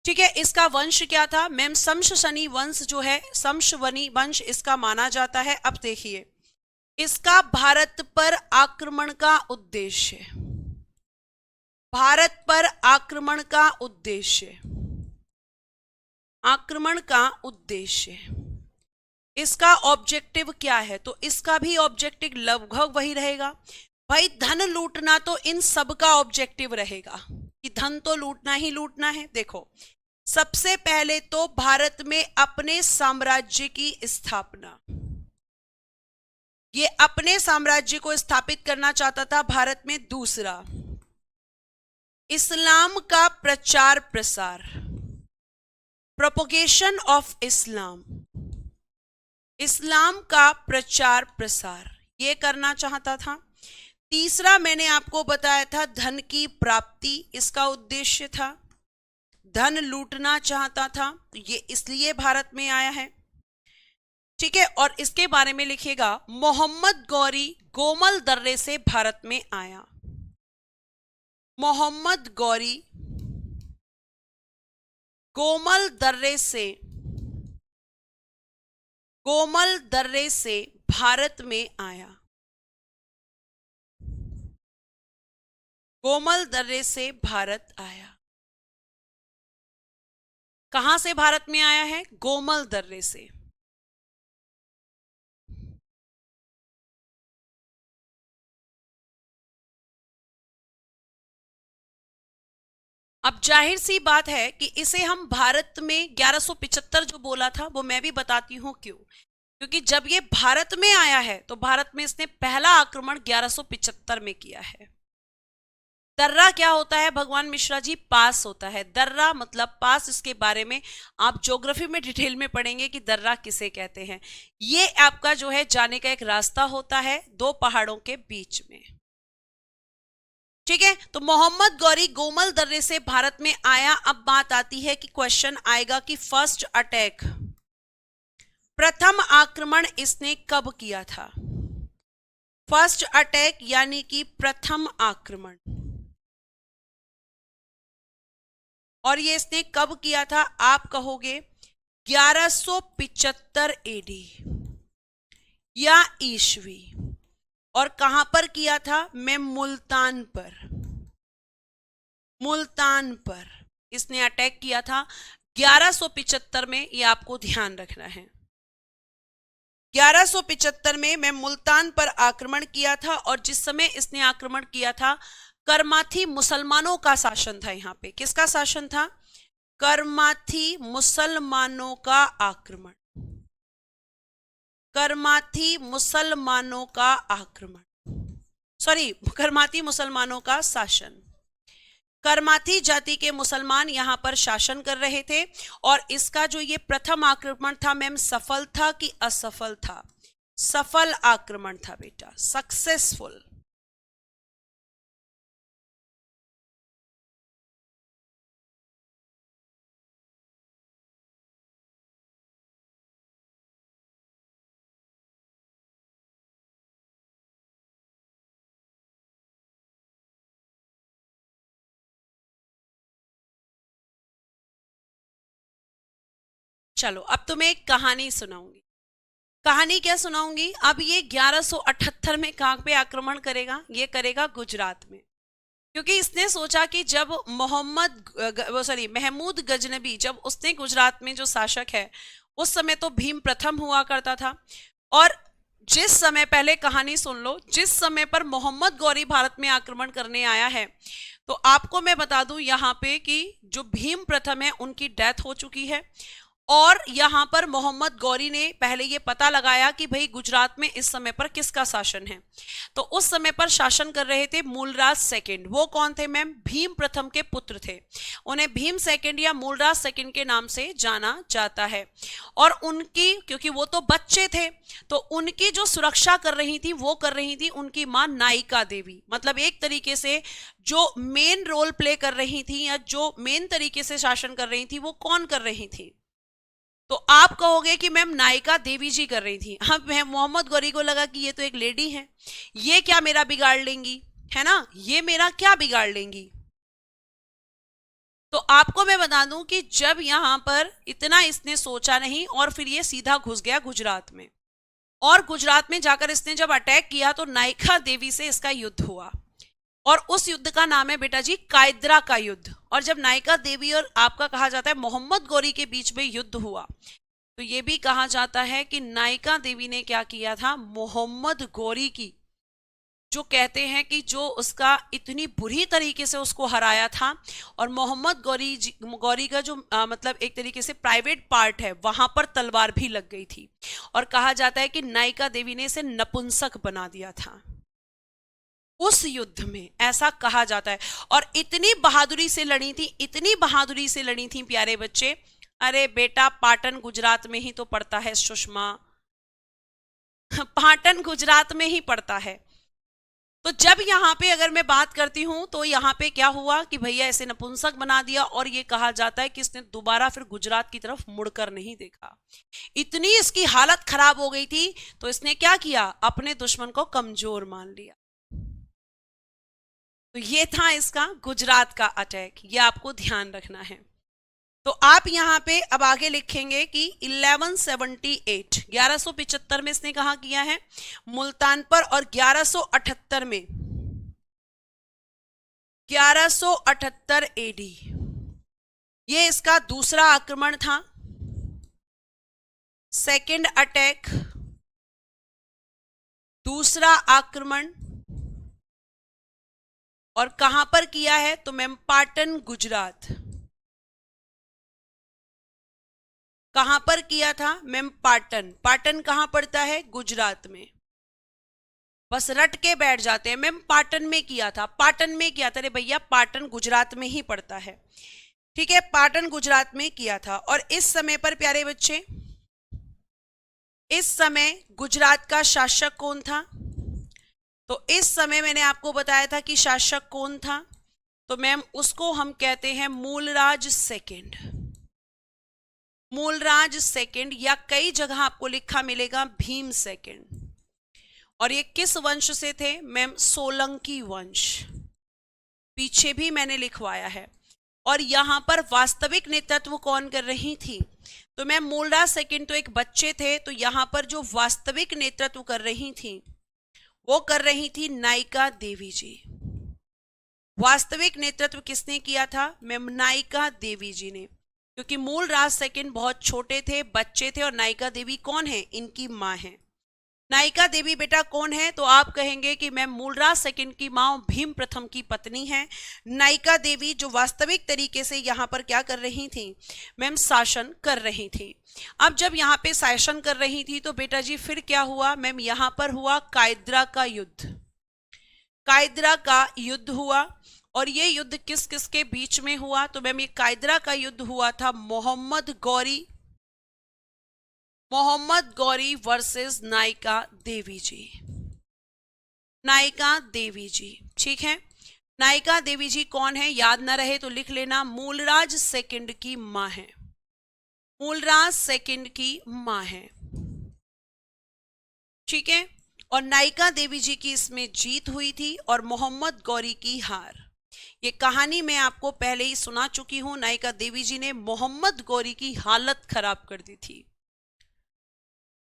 ठीक है, इसका वंश क्या था मैम, शमशवनी वंश जो है, शमशवनी वंश इसका माना जाता है। अब देखिए इसका भारत पर आक्रमण का उद्देश्य, भारत पर आक्रमण का उद्देश्य, आक्रमण का उद्देश्य, इसका ऑब्जेक्टिव क्या है, तो इसका भी ऑब्जेक्टिव लगभग वही रहेगा। भाई धन लूटना तो इन सब का ऑब्जेक्टिव रहेगा कि धन तो लूटना ही लूटना है। देखो सबसे पहले तो भारत में अपने साम्राज्य की स्थापना, ये अपने साम्राज्य को स्थापित करना चाहता था भारत में। दूसरा, इस्लाम का प्रचार प्रसार, प्रोपोगेशन ऑफ इस्लाम, इस्लाम का प्रचार प्रसार ये करना चाहता था। तीसरा मैंने आपको बताया था धन की प्राप्ति, इसका उद्देश्य था, धन लूटना चाहता था, ये इसलिए भारत में आया है। ठीक है, और इसके बारे में लिखिएगा, मोहम्मद गौरी गोमल दर्रे से भारत में आया, मोहम्मद गौरी गोमल दर्रे से, गोमल दर्रे से भारत में आया, गोमल दर्रे से भारत आया। कहां से भारत में आया है, गोमल दर्रे से। अब जाहिर सी बात है कि इसे हम भारत में 1175 जो बोला था वो मैं भी बताती हूं क्यों, क्योंकि जब ये भारत में आया है तो भारत में इसने पहला आक्रमण 1175 में किया है। दर्रा क्या होता है भगवान मिश्रा जी, पास होता है। दर्रा मतलब पास, इसके बारे में आप ज्योग्राफी में डिटेल में पढ़ेंगे कि दर्रा किसे कहते हैं। ये आपका जो है जाने का एक रास्ता होता है दो पहाड़ों के बीच में। ठीक है, तो मोहम्मद गौरी गोमल दर्रे से भारत में आया। अब बात आती है कि क्वेश्चन आएगा कि फर्स्ट अटैक, प्रथम आक्रमण इसने कब किया था, फर्स्ट अटैक यानी कि प्रथम आक्रमण, और ये इसने कब किया था, आप कहोगे 1175 एडी या ईस्वी, और कहां पर किया था, मैं मुल्तान पर, मुल्तान पर इसने अटैक किया था 1175 में, ये आपको ध्यान रखना है। 1175 में मैं मुल्तान पर आक्रमण किया था, और जिस समय इसने आक्रमण किया था करमाथी मुसलमानों का शासन था। यहां पे किसका शासन था, करमाथी मुसलमानों का आक्रमण, करमाथी मुसलमानों का आक्रमण, सॉरी करमाती मुसलमानों का शासन। करमाथी जाति के मुसलमान यहाँ पर शासन कर रहे थे। और इसका जो ये प्रथम आक्रमण था मैम, सफल था कि असफल था? सफल आक्रमण था बेटा, सक्सेसफुल। चलो अब तुम्हें एक कहानी सुनाऊंगी। कहानी क्या सुनाऊंगी? अब ये 1178 में कहां पे आक्रमण करेगा? ये करेगा गुजरात में। क्योंकि इसने सोचा कि जब महमूद गजनबी, जब उसने गुजरात में जो शासक है, उस समय तो भीम प्रथम हुआ करता था। और जिस समय, पहले कहानी सुन लो, जिस समय पर मोहम्मद गौरी भारत में आक्रमण करने आया है, तो आपको मैं बता दूं यहाँ पे कि जो भीम प्रथम है उनकी डेथ हो चुकी है। और यहां पर मोहम्मद गौरी ने पहले ये पता लगाया कि भाई गुजरात में इस समय पर किसका शासन है। तो उस समय पर शासन कर रहे थे मूलराज सेकंड। वो कौन थे मैम? भीम प्रथम के पुत्र थे। उन्हें भीम सेकंड या मूलराज सेकंड के नाम से जाना जाता है। और उनकी, क्योंकि वो तो बच्चे थे, तो उनकी जो सुरक्षा कर रही थी वो कर रही थी उनकी मां नायिका देवी। मतलब एक तरीके से जो मेन रोल प्ले कर रही थी या जो मेन तरीके से शासन कर रही थी वो कौन कर रही थी? तो आप कहोगे कि मैम नायिका देवी जी कर रही थी। हाँ, मोहम्मद गौरी को लगा कि ये तो एक लेडी है, ये क्या मेरा बिगाड़ लेंगी, है ना, ये मेरा क्या बिगाड़ लेंगी। तो आपको मैं बता दूं कि जब यहां पर इतना इसने सोचा नहीं और फिर ये सीधा घुस गया गुजरात में। और गुजरात में जाकर इसने जब अटैक किया तो नायिका देवी से इसका युद्ध हुआ। और उस युद्ध का नाम है बेटा जी कायद्रा का युद्ध। और जब नायिका देवी और आपका कहा जाता है मोहम्मद गौरी के बीच में युद्ध हुआ, तो ये भी कहा जाता है कि नायिका देवी ने क्या किया था? मोहम्मद गौरी की, जो कहते हैं कि जो उसका इतनी बुरी तरीके से उसको हराया था, और मोहम्मद गौरी का जो मतलब एक तरीके से प्राइवेट पार्ट है, वहां पर तलवार भी लग गई थी। और कहा जाता है कि नायिका देवी ने इसे नपुंसक बना दिया था उस युद्ध में, ऐसा कहा जाता है। और इतनी बहादुरी से लड़ी थी, इतनी बहादुरी से लड़ी थी प्यारे बच्चे। अरे बेटा, पाटन गुजरात में ही तो पड़ता है सुषमा, पाटन गुजरात में ही पड़ता है। तो जब यहाँ पे अगर मैं बात करती हूं तो यहाँ पे क्या हुआ कि भैया ऐसे नपुंसक बना दिया। और ये कहा जाता है कि इसने दोबारा फिर गुजरात की तरफ मुड़कर नहीं देखा। इतनी इसकी हालत खराब हो गई थी, तो इसने क्या किया? अपने दुश्मन को कमजोर मान लिया। तो ये था इसका गुजरात का अटैक, ये आपको ध्यान रखना है। तो आप यहां पे अब आगे लिखेंगे कि 1178 1175 में इसने कहा किया है मुल्तान पर, और 1178 में 1178 एडी ये इसका दूसरा आक्रमण था, सेकंड अटैक, दूसरा आक्रमण। और कहां पर किया है? तो मैम पाटन गुजरात। कहां पर किया था मैम? पाटन। पाटन कहां पड़ता है? गुजरात में। बस रट के बैठ जाते हैं, मैम पाटन में किया था, पाटन में किया था। अरे भैया, पाटन गुजरात में ही पड़ता है, ठीक है, पाटन गुजरात में किया था। और इस समय पर प्यारे बच्चे, इस समय गुजरात का शासक कौन था? तो इस समय मैंने आपको बताया था कि शासक कौन था, तो मैम उसको हम कहते हैं मूलराज सेकंड। मूलराज सेकंड, या कई जगह आपको लिखा मिलेगा भीम सेकंड। और ये किस वंश से थे मैम? सोलंकी वंश। पीछे भी मैंने लिखवाया है। और यहां पर वास्तविक नेतृत्व कौन कर रही थी? तो मैम मूलराज सेकंड तो एक बच्चे थे, तो यहां पर जो वास्तविक नेतृत्व कर रही थी वो कर रही थी नायिका देवी जी। वास्तविक नेतृत्व किसने किया था मैम? नायिका देवी जी ने। क्योंकि मूलराज सेकंड बहुत छोटे थे, बच्चे थे, और नायिका देवी कौन है? इनकी मां है। नायिका देवी बेटा कौन है? तो आप कहेंगे कि मैम मूलराज सेकंड की मां भीम प्रथम की पत्नी है। नायिका देवी जो वास्तविक तरीके से यहाँ पर क्या कर रही थी मैम? शासन कर रही थी। अब जब यहाँ पे शासन कर रही थी तो बेटा जी फिर क्या हुआ मैम? यहाँ पर हुआ कायद्रा का युद्ध। कायद्रा का युद्ध हुआ, और ये युद्ध किस किस के बीच में हुआ? तो मैम ये कायदरा का युद्ध हुआ था मोहम्मद गौरी वर्सेस नायिका देवी जी। नायिका देवी जी, ठीक है। नायिका देवी जी कौन है? याद ना रहे तो लिख लेना, मूलराज सेकंड की मां है। मूलराज सेकंड की मां है, ठीक है। और नायिका देवी जी की इसमें जीत हुई थी और मोहम्मद गौरी की हार। ये कहानी मैं आपको पहले ही सुना चुकी हूं। नायिका देवी जी ने मोहम्मद गौरी की हालत खराब कर दी थी।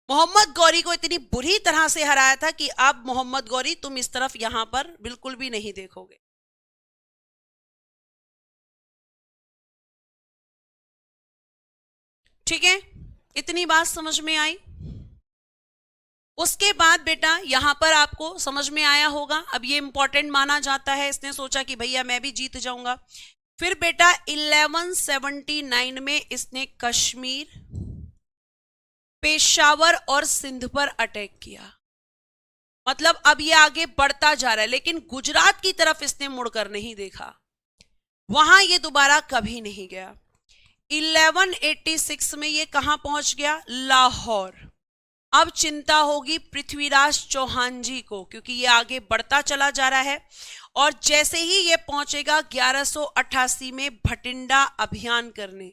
मोहम्मद गौरी को इतनी बुरी तरह से हराया था कि अब मोहम्मद गौरी तुम इस तरफ यहां पर बिल्कुल भी नहीं देखोगे। ठीक है, इतनी बात समझ में आई। उसके बाद बेटा यहां पर आपको समझ में आया होगा, अब ये इंपॉर्टेंट माना जाता है। इसने सोचा कि भैया मैं भी जीत जाऊंगा। फिर बेटा 1179 में इसने कश्मीर, पेशावर और सिंध पर अटैक किया। मतलब अब ये आगे बढ़ता जा रहा है, लेकिन गुजरात की तरफ इसने मुड़कर नहीं देखा, वहां ये दोबारा कभी नहीं गया। 1186 में ये कहां पहुंच गया? लाहौर। अब चिंता होगी पृथ्वीराज चौहान जी को, क्योंकि ये आगे बढ़ता चला जा रहा है। और जैसे ही ये पहुंचेगा 1188 में भटिंडा अभियान करने,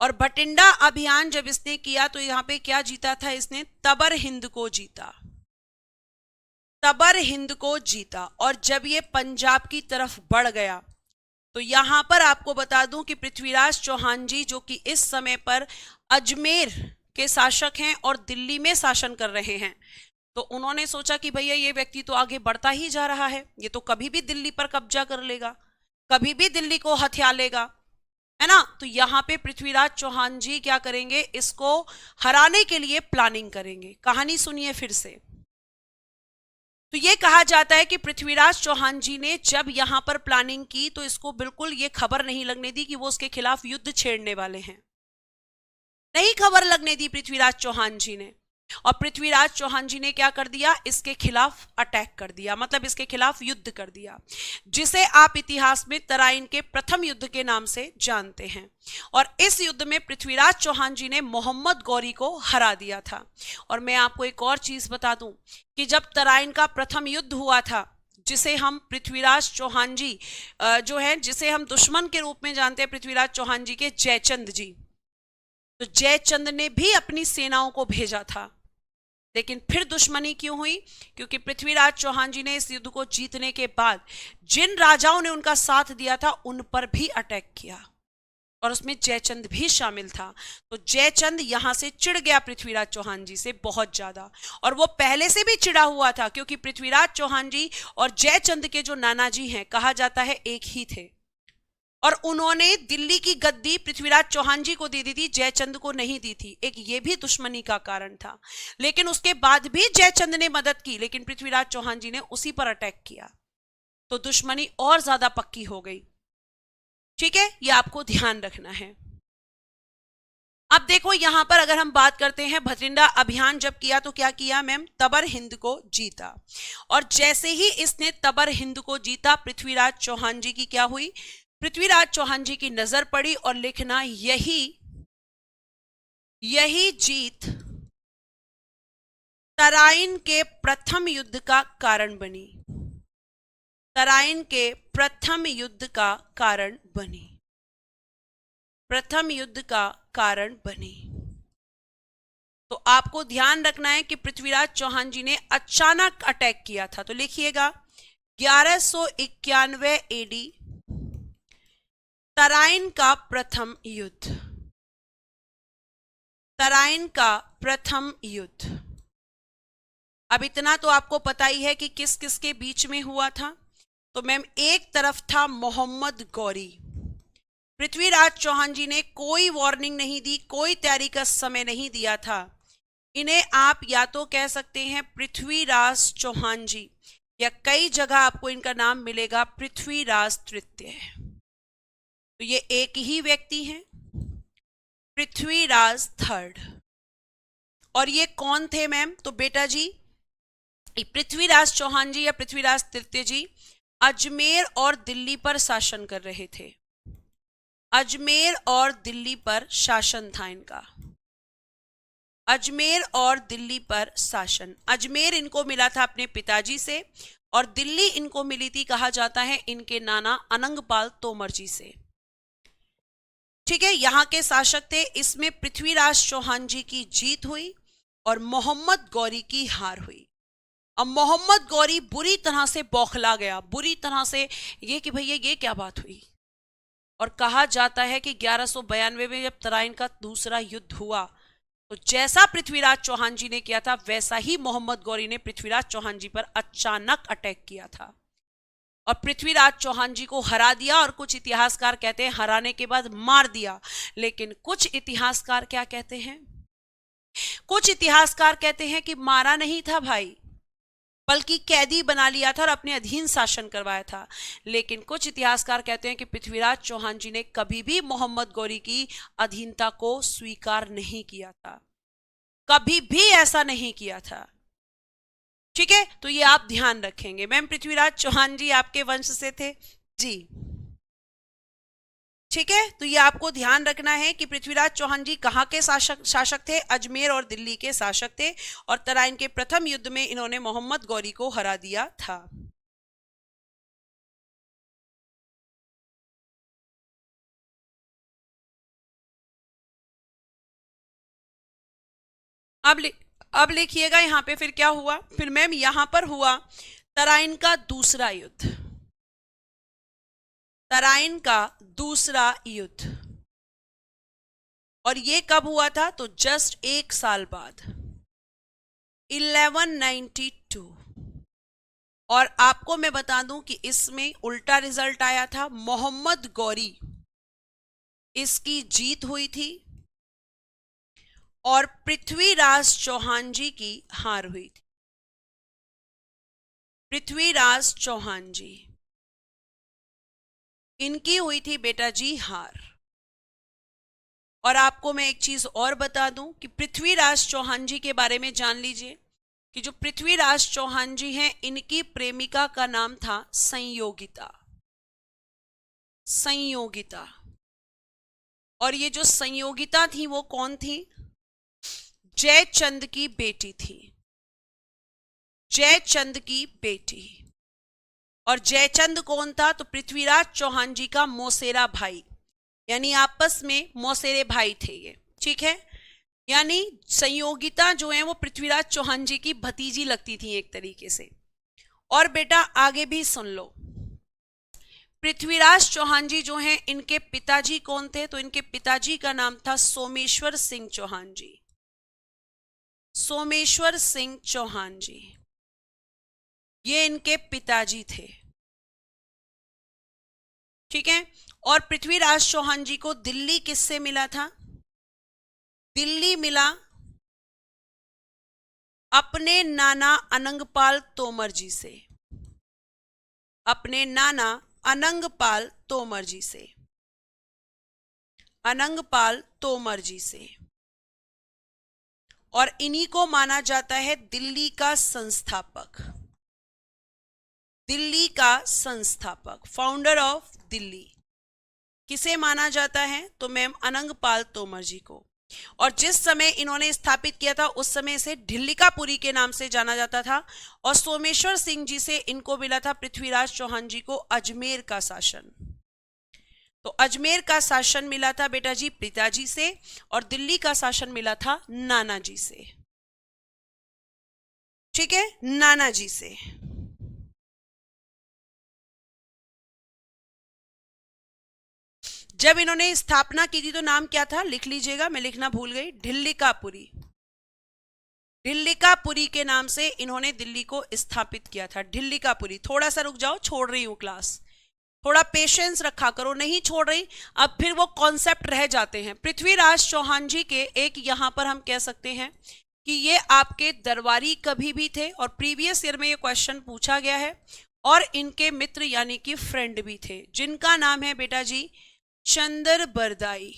और भटिंडा अभियान जब इसने किया तो यहां पे क्या जीता था इसने? तबर हिंद को जीता। तबर हिंद को जीता। और जब ये पंजाब की तरफ बढ़ गया तो यहां पर आपको बता दूं कि पृथ्वीराज चौहान जी, जो कि इस समय पर अजमेर के शासक हैं और दिल्ली में शासन कर रहे हैं, तो उन्होंने सोचा कि भैया ये व्यक्ति तो आगे बढ़ता ही जा रहा है, ये तो कभी भी दिल्ली पर कब्जा कर लेगा, कभी भी दिल्ली को हथिया लेगा, है ना। तो यहां पे पृथ्वीराज चौहान जी क्या करेंगे? इसको हराने के लिए प्लानिंग करेंगे। कहानी सुनिए फिर से। तो ये कहा जाता है कि पृथ्वीराज चौहान जी ने जब यहां पर प्लानिंग की तो इसको बिल्कुल ये खबर नहीं लगने दी कि वो उसके खिलाफ युद्ध छेड़ने वाले हैं। नहीं खबर लगने दी पृथ्वीराज चौहान जी ने। और पृथ्वीराज चौहान जी ने क्या कर दिया? इसके खिलाफ अटैक कर दिया, मतलब इसके खिलाफ युद्ध कर दिया, जिसे आप इतिहास में तराइन के प्रथम युद्ध के नाम से जानते हैं। और इस युद्ध में पृथ्वीराज चौहान जी ने मोहम्मद गौरी को हरा दिया था। और मैं आपको एक और चीज बता दूं कि जब तराइन का प्रथम युद्ध हुआ था, जिसे हम पृथ्वीराज चौहान जी जो है, जिसे हम दुश्मन के रूप में जानते हैं पृथ्वीराज चौहान जी के, जयचंद जी, तो जयचंद ने भी अपनी सेनाओं को भेजा था। लेकिन फिर दुश्मनी क्यों हुई? क्योंकि पृथ्वीराज चौहान जी ने इस युद्ध को जीतने के बाद जिन राजाओं ने उनका साथ दिया था उन पर भी अटैक किया, और उसमें जयचंद भी शामिल था। तो जयचंद यहां से चिढ़ गया पृथ्वीराज चौहान जी से बहुत ज्यादा, और वो पहले से भी चिढ़ा हुआ था, क्योंकि पृथ्वीराज चौहान जी और जयचंद के जो नाना जी हैं, कहा जाता है एक ही थे, और उन्होंने दिल्ली की गद्दी पृथ्वीराज चौहान जी को दे दी थी, जयचंद को नहीं दी थी। एक ये भी दुश्मनी का कारण था। लेकिन उसके बाद भी जयचंद ने मदद की, लेकिन पृथ्वीराज चौहान जी ने उसी पर अटैक किया, तो दुश्मनी और ज्यादा पक्की हो गई। ठीक है, ये आपको ध्यान रखना है। अब देखो यहां पर अगर हम बात करते हैं, भटिंडा अभियान जब किया तो क्या किया मैम? तबर हिंद को जीता। और जैसे ही इसने तबर हिंद को जीता, पृथ्वीराज चौहान जी की क्या हुई? पृथ्वीराज चौहान जी की नजर पड़ी, और लिखना यही जीत तराइन के प्रथम युद्ध का कारण बनी। तराइन के प्रथम युद्ध का कारण बनी। प्रथम युद्ध का कारण बनी। तो आपको ध्यान रखना है कि पृथ्वीराज चौहान जी ने अचानक अटैक किया था। तो लिखिएगा 1191 एडी तराइन का प्रथम युद्ध। तराइन का प्रथम युद्ध। अब इतना तो आपको पता ही है कि किस किस के बीच में हुआ था। तो मैम एक तरफ था मोहम्मद गौरी। पृथ्वीराज चौहान जी ने कोई वार्निंग नहीं दी, कोई तैयारी का समय नहीं दिया था। इन्हें आप या तो कह सकते हैं पृथ्वीराज चौहान जी, या कई जगह आपको इनका नाम मिलेगा पृथ्वीराज तृतीय। तो ये एक ही व्यक्ति हैं, पृथ्वीराज थर्ड। और ये कौन थे मैम? तो बेटा जी पृथ्वीराज चौहान जी या पृथ्वीराज तृतीय जी अजमेर और दिल्ली पर शासन कर रहे थे। अजमेर और दिल्ली पर शासन था इनका। अजमेर और दिल्ली पर शासन। अजमेर इनको मिला था अपने पिताजी से और दिल्ली इनको मिली थी, कहा जाता है, इनके नाना अनंगपाल तोमर जी से। ठीक है, यहां के शासक थे। इसमें पृथ्वीराज चौहान जी की जीत हुई और मोहम्मद गौरी की हार हुई। अब मोहम्मद गौरी बुरी तरह से बौखला गया, बुरी तरह से, ये कि भैया ये क्या बात हुई। और कहा जाता है कि 1192 में जब तराइन का दूसरा युद्ध हुआ तो जैसा पृथ्वीराज चौहान जी ने किया था वैसा ही मोहम्मद गौरी ने पृथ्वीराज चौहान जी पर अचानक अटैक किया था और पृथ्वीराज चौहान जी को हरा दिया। और कुछ इतिहासकार कहते हैं हराने के बाद मार दिया, लेकिन कुछ इतिहासकार क्या कहते हैं, कुछ इतिहासकार कहते हैं कि मारा नहीं था भाई, बल्कि कैदी बना लिया था और अपने अधीन शासन करवाया था। लेकिन कुछ इतिहासकार कहते हैं कि पृथ्वीराज चौहान जी ने कभी भी मोहम्मद गौरी की अधीनता को स्वीकार नहीं किया था, कभी भी ऐसा नहीं किया था। ठीक है, तो ये आप ध्यान रखेंगे। मैम पृथ्वीराज चौहान जी आपके वंश से थे जी। ठीक है, तो ये आपको ध्यान रखना है कि पृथ्वीराज चौहान जी कहाँ के शासक थे, अजमेर और दिल्ली के शासक थे और तराइन के प्रथम युद्ध में इन्होंने मोहम्मद गौरी को हरा दिया था। अब लिखिएगा यहां पे फिर क्या हुआ। फिर मैम यहां पर हुआ तराइन का दूसरा युद्ध। तराइन का दूसरा युद्ध, और ये कब हुआ था, तो जस्ट एक साल बाद 1192। और आपको मैं बता दूं कि इसमें उल्टा रिजल्ट आया था, मोहम्मद गौरी इसकी जीत हुई थी और पृथ्वीराज चौहान जी की हार हुई थी। पृथ्वीराज चौहान जी इनकी हुई थी बेटा जी हार। और आपको मैं एक चीज और बता दूं कि पृथ्वीराज चौहान जी के बारे में जान लीजिए कि जो पृथ्वीराज चौहान जी हैं इनकी प्रेमिका का नाम था संयोगिता। संयोगिता। और ये जो संयोगिता थी वो कौन थी, जयचंद की बेटी थी। जयचंद की बेटी। और जयचंद कौन था, तो पृथ्वीराज चौहान जी का मौसेरा भाई, यानी आपस में मौसेरे भाई थे ये। ठीक है, यानी संयोगिता जो है वो पृथ्वीराज चौहान जी की भतीजी लगती थी एक तरीके से। और बेटा आगे भी सुन लो, पृथ्वीराज चौहान जी जो हैं इनके पिताजी कौन थे, तो इनके पिताजी का नाम था सोमेश्वर सिंह चौहान जी। सोमेश्वर सिंह चौहान जी ये इनके पिताजी थे। ठीक है, और पृथ्वीराज चौहान जी को दिल्ली किससे मिला था, दिल्ली मिला अपने नाना अनंगपाल तोमर जी से। अपने नाना अनंगपाल तोमर जी से। अनंगपाल तोमर जी से। और इन्हीं को माना जाता है दिल्ली का संस्थापक। दिल्ली का संस्थापक, फाउंडर ऑफ दिल्ली किसे माना जाता है, तो मैम अनंगपाल तोमर जी को। और जिस समय इन्होंने स्थापित किया था उस समय इसे ढिल्लिकापुरी के नाम से जाना जाता था। और सोमेश्वर सिंह जी से इनको मिला था पृथ्वीराज चौहान जी को अजमेर का शासन। तो अजमेर का शासन मिला था बेटा जी पिताजी से और दिल्ली का शासन मिला था नाना जी से। ठीक है, नाना जी से। जब इन्होंने स्थापना की थी तो नाम क्या था, लिख लीजिएगा, मैं लिखना भूल गई, ढिल्लिकापुरी। ढिल्लिकापुरी के नाम से इन्होंने दिल्ली को स्थापित किया था, ढिल्लिकापुरी। थोड़ा सा रुक जाओ, छोड़ रही हूं क्लास, थोड़ा पेशेंस रखा करो, नहीं छोड़ रही, अब फिर वो कॉन्सेप्ट रह जाते हैं। पृथ्वीराज चौहान जी के एक यहां पर हम कह सकते हैं कि ये आपके दरबारी कभी भी थे और प्रीवियस ईयर में ये क्वेश्चन पूछा गया है। और इनके मित्र यानी कि फ्रेंड भी थे जिनका नाम है बेटा जी चंदर बरदाई।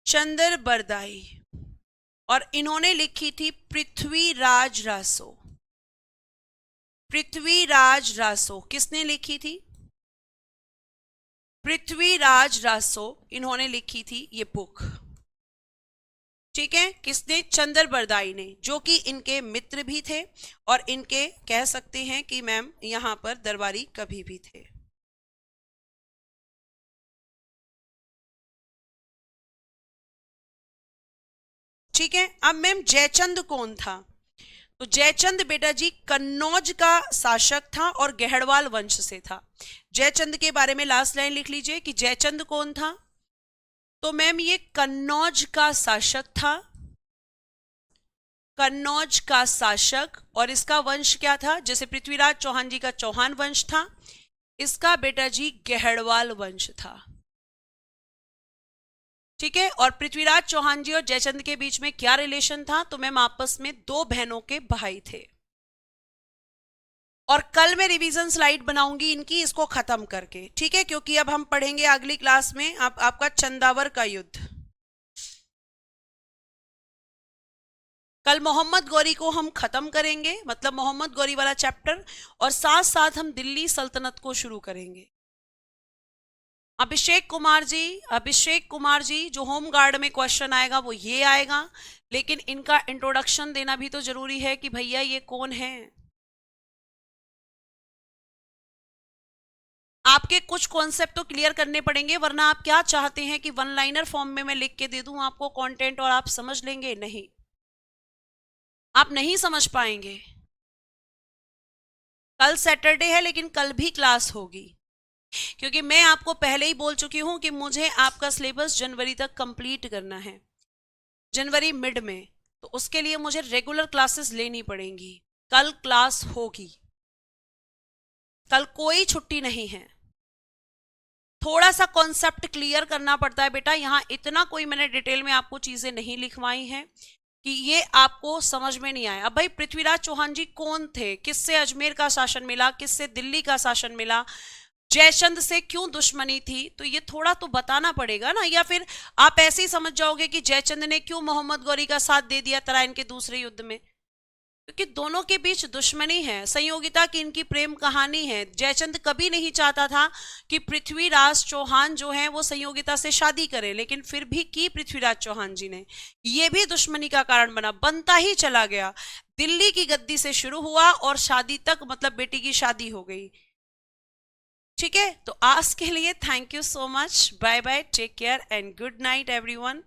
चंदर बरदाई। और इन्होंने लिखी थी पृथ्वीराज रासो। पृथ्वीराज रासो किसने लिखी थी? पृथ्वीराज रासो इन्होंने लिखी थी ये बुक। ठीक है, किसने? चंदर बरदाई ने, जो कि इनके मित्र भी थे और इनके कह सकते हैं कि मैम यहां पर दरबारी कभी भी थे। ठीक है, अब मैम जयचंद कौन था? तो जयचंद बेटा जी कन्नौज का शासक था और गहड़वाल वंश से था। जयचंद के बारे में लास्ट लाइन लिख लीजिए कि जयचंद कौन था? तो मैम ये कन्नौज का शासक था, कन्नौज का शासक, और इसका वंश क्या था? जैसे पृथ्वीराज चौहान जी का चौहान वंश था, इसका बेटा जी गहड़वाल वंश था। ठीक है, और पृथ्वीराज चौहान जी और जयचंद के बीच में क्या रिलेशन था? तो मैम आपस में दो बहनों के भाई थे। और कल मैं रिवीजन स्लाइड बनाऊंगी इनकी, इसको खत्म करके। ठीक है, क्योंकि अब हम पढ़ेंगे अगली क्लास में आपका चंदावर का युद्ध। कल मोहम्मद गौरी को हम खत्म करेंगे, मतलब मोहम्मद गौरी वाला चैप्टर, और साथ साथ हम दिल्ली सल्तनत को शुरू करेंगे। अभिषेक कुमार जी जो होम गार्ड में क्वेश्चन आएगा वो ये आएगा, लेकिन इनका इंट्रोडक्शन देना भी तो जरूरी है कि भैया ये कौन है। आपके कुछ कॉन्सेप्ट तो क्लियर करने पड़ेंगे, वरना आप क्या चाहते हैं कि वन लाइनर फॉर्म में मैं लिख के दे दूं आपको कंटेंट और आप समझ लेंगे? नहीं, आप नहीं समझ पाएंगे। कल सैटरडे है लेकिन कल भी क्लास होगी, क्योंकि मैं आपको पहले ही बोल चुकी हूं कि मुझे आपका सिलेबस जनवरी तक कंप्लीट करना है, जनवरी मिड में, तो उसके लिए मुझे रेगुलर क्लासेस लेनी पड़ेंगी। कल क्लास होगी, कल कोई छुट्टी नहीं है। थोड़ा सा कॉन्सेप्ट क्लियर करना पड़ता है बेटा, यहां इतना कोई मैंने डिटेल में आपको चीजें नहीं लिखवाई हैं कि ये आपको समझ में नहीं आया। अब भाई पृथ्वीराज चौहान जी कौन थे? किससे अजमेर का शासन मिला, किससे दिल्ली का शासन मिला, जयचंद से क्यों दुश्मनी थी, तो ये थोड़ा तो बताना पड़ेगा ना। या फिर आप ऐसे ही समझ जाओगे कि जयचंद ने क्यों मोहम्मद गौरी का साथ दे दिया तराइन के दूसरे युद्ध में, क्योंकि दोनों के बीच दुश्मनी है, संयोगिता की इनकी प्रेम कहानी है। जयचंद कभी नहीं चाहता था कि पृथ्वीराज चौहान जो है वो संयोगिता से शादी करे, लेकिन फिर भी की पृथ्वीराज चौहान जी ने। ये भी दुश्मनी का कारण बना, बनता ही चला गया। दिल्ली की गद्दी से शुरू हुआ और शादी तक, मतलब बेटी की शादी हो गई। ठीक है, तो आज के लिए thank you so much, bye bye, take care and good night everyone.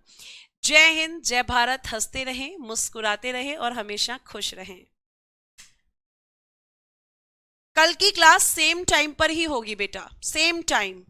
जय हिंद, जय भारत। हंसते रहें, मुस्कुराते रहें और हमेशा खुश रहें। कल की क्लास सेम टाइम पर ही होगी बेटा, सेम टाइम।